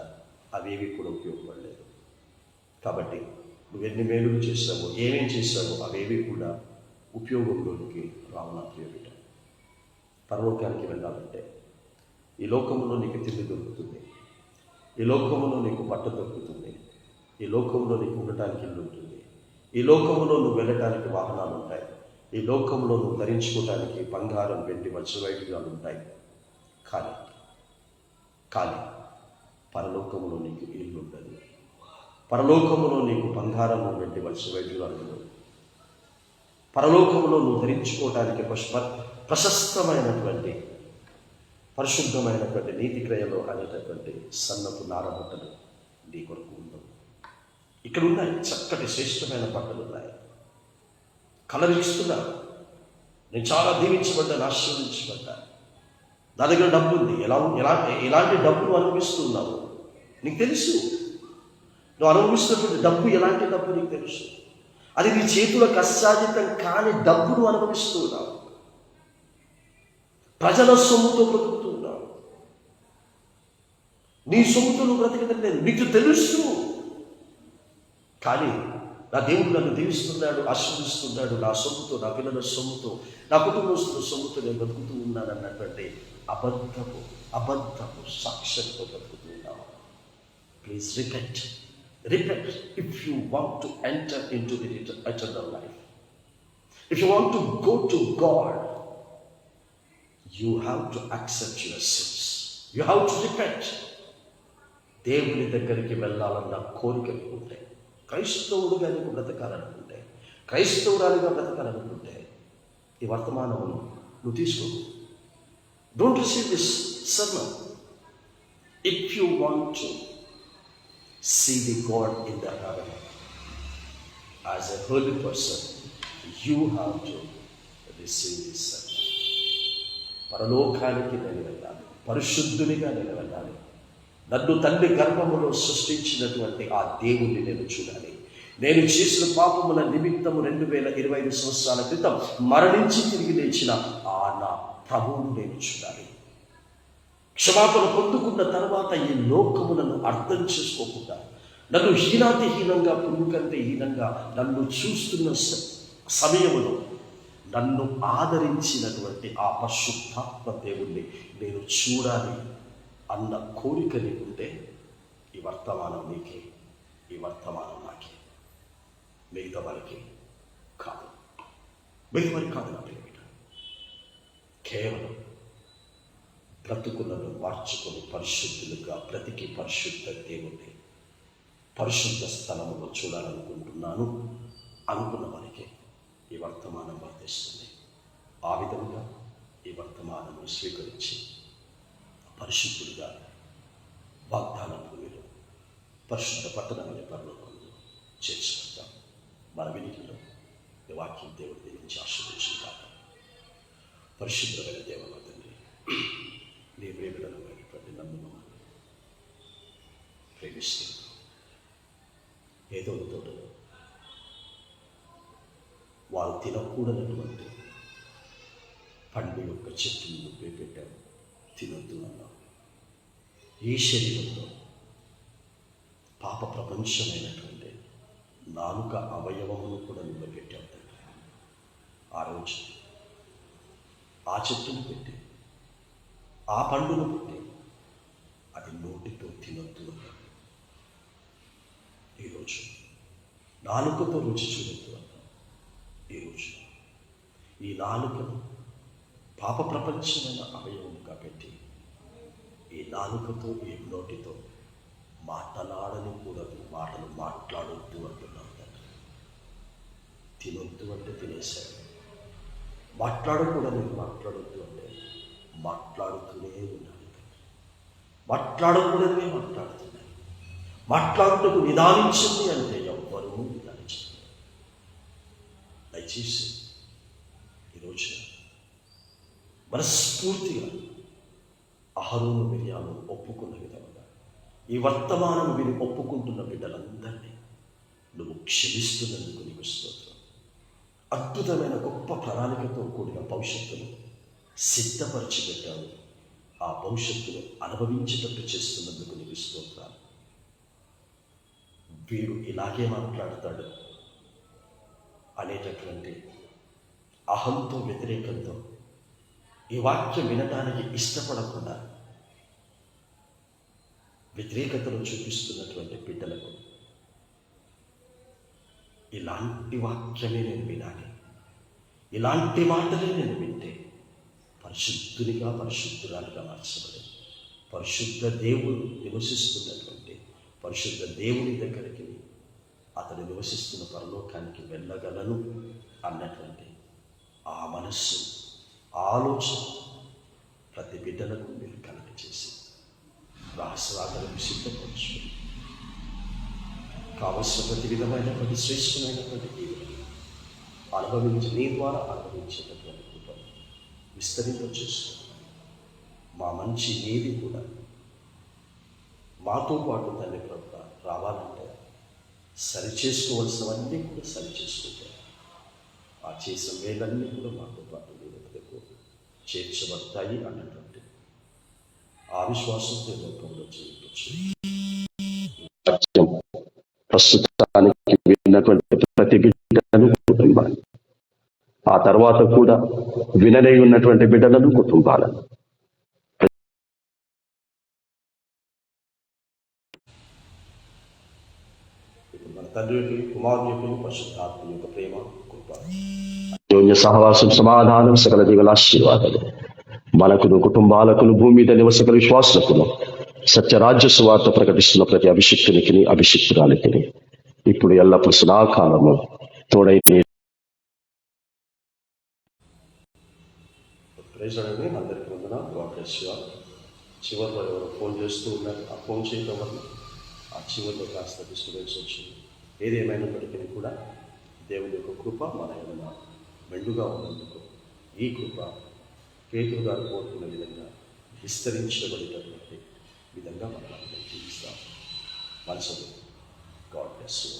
అవేవి కూడా ఉపయోగపడలేదు. కాబట్టి నువ్వెన్ని మేలులు చేశావో, ఏమేం చేశావో అవేవి కూడా ఉపయోగంలోనికి రావు. నా ప్రియ బిడ్డ, పరలోకానికి వెళ్ళాలంటే ఈ లోకంలో నీకు తిండి దొరుకుతుంది, ఈ లోకంలో నీకు బట్ట దొరుకుతుంది, ఈ లోకంలో నీకు ఉండటానికి ఇల్లు ఉంటుంది, ఈ లోకంలో నువ్వు వెళ్ళటానికి వాహనాలు ఉంటాయి, ఈ లోకంలో నువ్వు ధరించుకోవటానికి బంగారం, వెండి, వజ్రవైఢూర్యాలు ఉంటాయి. కానీ పరలోకములో నీకు ఇల్లు ఉండదు. పరలోకములో నీకు బంగారము, వెండి, వజ్రవైఢూర్యాలు ఉండవు. పరలోకములో నువ్వు ధరించుకోవటానికి ప్రశస్తమైనటువంటి పరిశుద్ధమైనటువంటి నీతి క్రియలు అనేటటువంటి సన్నపు నారబట్టలు నీ కొరకు ఉండవు. ఇక్కడ ఉన్నాయి, చక్కటి శ్రేష్టమైన బట్టలు ఉన్నాయి. కలరిస్తున్నా, నేను చాలా దీవించబడ్డాను, ఆశీర్వదించబడ్డా. నా దగ్గర డబ్బు ఉంది. ఎలాంటి డబ్బు నువ్వు అనుభవిస్తున్నావు నీకు తెలుసు. నువ్వు అనుభవిస్తున్నటువంటి డబ్బు ఎలాంటి డబ్బు నీకు తెలుసు. అది నీ చేతుల కష్టార్జితం కాని డబ్బు నువ్వు అనుభవిస్తున్నావు. ప్రజల సొమ్ముతో బ్రతుకుతున్నావు. నీ సొమ్ముతో నువ్వు బ్రతకడం లేదు, నీకు తెలుసు. కానీ నా దేవుడు నన్ను దీవిస్తున్నాడు, ఆశీర్వదిస్తున్నాడు, నా సొమ్ముతో, నా పిల్లల సొమ్ముతో, నా కుటుంబస్తుల సొమ్ముతో నేను బ్రతుకుతూ ఉన్నాను అన్నటువంటి అబద్ధపు సాక్ష్యంతో బ్రతుకుతూ ఉన్నావు. Please repent if you want to enter in to the eternal life. If you want to go to God, you have to accept your sins. You have to repent. దేవుని దగ్గరికి వెళ్ళాలన్న కోరిక ఉంటే, క్రైస్తవుడుగా నీకు బ్రతకాలనుకుంటే, క్రైస్తవురాలుగా బ్రతకాలనుకుంటే ఈ వర్తమానమును నువ్వు తీసుకో. Don't receive this sermon. If you want to see the God in the heaven as a holy person, you have to receive this sermon. పరలోకానికి నేను వెళ్ళాలి, పరిశుద్ధునిగా నేను వెళ్ళాలి. నన్ను తండ్రి గర్భములో సృష్టించినటువంటి ఆ దేవుణ్ణి నేను చూడాలి. నేను చేసిన పాపముల నిమిత్తము 2025 సంవత్సరాల క్రితం మరణించి తిరిగి లేచిన ఆ నా ప్రభువును నేను చూడాలి. క్షమాపణ పొందుకున్న తర్వాత ఈ లోకములను అర్థం చేసుకోకుండా, నన్ను హీనాతిహీనంగా, పురుగు కంటే హీనంగా నన్ను చూస్తున్న సమయములో నన్ను ఆదరించినటువంటి ఆ పరిశుద్ధాత్మ దేవుణ్ణి నేను చూడాలి అన్న కోరిక నీకుంటే ఈ వర్తమానం నీకే, ఈ వర్తమానం నాకే. మిగతా వారికి కాదు, నా ప్రియమిట. కేవలం బ్రతుకులను మార్చుకొని పరిశుద్ధులుగా బ్రతికి పరిశుద్ధ దేవుణ్ణి పరిశుద్ధ స్థలములో చూడాలనుకుంటున్నాను అనుకున్న వారికి ఈ వర్తమానం వర్తిస్తుంది. ఆ విధంగా ఈ వర్తమానము స్వీకరించి పరిశుద్ధులుగా వాగ్దాన భూమిలో పరిశుద్ధ పట్టణమనే పరలోకంలో చేర్చుకుంటాం. మన వినికిలో ఈ వాక్యం దేవుడి దీవించి ఆశీర్వదించిన కాక. పరిశుద్ధమైన దేవన తండ్రి, నీ ప్రేమిడమైనటువంటి నన్ను మమ్మల్ని ప్రేమిస్తున్నాను. ఏదో తోటలో వారు తినకూడనటువంటి పండు యొక్క చెట్టును నువ్వే పెట్టావు, తినొద్దు అన్నావు. ఈ శరీరంలో పాప ప్రపంచమైనటువంటి నాలుక అవయవమును కూడా నువ్వు పెట్టావు తండ్రి. ఆ రోజు ఆ చెట్టును పెట్టి, ఆ పండును పెట్టి, అది నోటితో తినొద్దు అన్నావు. ఈరోజు నాలుకతో రుచి చూడొద్దు అన్నావు. ఈరోజు ఈ నాలుకను పాప ప్రపంచమైన అవయవముగా పెట్టి, ఈ నాలుకతో, ఈ నోటితో మాటలాడకూడదు, మాటలు మాట్లాడొద్దు అంటున్నావు తండ్రి. తినొద్దు అంటే తినేశాడు, మాట్లాడకూడదు మాట్లాడొద్దు అంటే మాట్లాడుతూనే ఉన్నాడు తండ్రి. మాట్లాడకూడదే మాట్లాడుతున్నాయి. మాట్లాడుటకు నిదానించింది అంటే ఎవ్వరూ నిదానించలేదు. దయచేసి ఈరోజు మనస్ఫూర్తిగా అహరోను మిర్యాలు ఒప్పుకున్న విధంగా ఈ వర్తమానం విని ఒప్పుకుంటున్న బిడ్డలందరినీ నువ్వు క్షమిస్తున్నందుకు నీకు స్తోత్రం. అద్భుతమైన గొప్ప ప్రణాళికతో కూడిన భవిష్యత్తును సిద్ధపరిచి పెట్టావు. ఆ భవిష్యత్తును అనుభవించేటట్టు చేస్తున్నందుకు నీకు స్తోత్రాలు. వీడు ఇలాగే మాట్లాడతాడు అనేటటువంటి అహంతో వ్యతిరేకంతో ఈ వాక్యం వినటానికి ఇష్టపడకుండా వ్యతిరేకతను చూపిస్తున్నటువంటి బిడ్డలకు ఇలాంటి వాక్యమే నేను వినాలి, ఇలాంటి మాటలే నేను వింటే పరిశుద్ధునిగా పరిశుద్ధురాలుగా మార్చబడి పరిశుద్ధ దేవుడు నివసిస్తున్నటువంటి పరిశుద్ధ దేవుని దగ్గరికి అతడు నివసిస్తున్న పరలోకానికి వెళ్ళగలను అన్నటువంటి ఆ మనస్సు ఆలోచన ప్రతి బిడ్డలకు మీరు కలగచేసి రహస్యాలను సిద్ధపరచుకొని కావలసిన ప్రతి విధమైనటువంటి శ్రేష్టమైనటువంటి జీవితం అనుభవించి నీ ద్వారా అనుభవించేటటువంటి కృపను విస్తరింపచేస్తూ మా మంచి ఏది కూడా మాతో పాటు తండ్రి ప్రభు రావాలంటే సరిచేసుకోవలసినవన్నీ కూడా సరిచేసుకుంటారు. ఆ చేసిన వేలన్నీ కూడా మాతో పాటు మీ దగ్గరకు చేర్చబడతాయి అన్నటువంటి ఆ విశ్వాసంతో లోకంలో జీవించవచ్చు. ప్రస్తుతానికి విన్నటువంటి ప్రతి బిడ్డలను కుటుంబాన్ని, ఆ తర్వాత కూడా వినలై ఉన్నటువంటి బిడ్డలను కుటుంబాలను మన తండ్రి కుమారుని పరిశుద్ధాత్మ యొక్క ప్రేమ కృప అన్యోన్య సహవాసం సమాధానం సకల దీవెన ఆశీర్వాదాలు మనకును కుటుంబాలకును భూమి మీద నివసకుల విశ్వాసులకును సత్యరాజ్య సువార్త ప్రకటిస్తున్న ప్రతి అభిషిక్తునికి అభిషిక్తురాలికి ఇప్పుడు ఎల్లప్పుడు సదాకాలము తోడై అందరికీ వందన. చివరిలో ఎవరు ఫోన్ చేస్తూ ఉన్నారు. ఆ ఫోన్ చేయడం వల్ల ఆ చివరిలో కాస్త డిస్టర్బెన్స్ వచ్చింది. ఏదేమైనప్పటికీ కూడా దేవుని యొక్క కృప మన ఎడల మెండుగా ఉన్నందుకు ఈ కృప పేతురు గారు కోరుకున్న విధంగా విస్తరించబడేటటువంటి విధంగా మనం జీవిస్తాం. మనసు గాడ్ బ్లెస్ యు.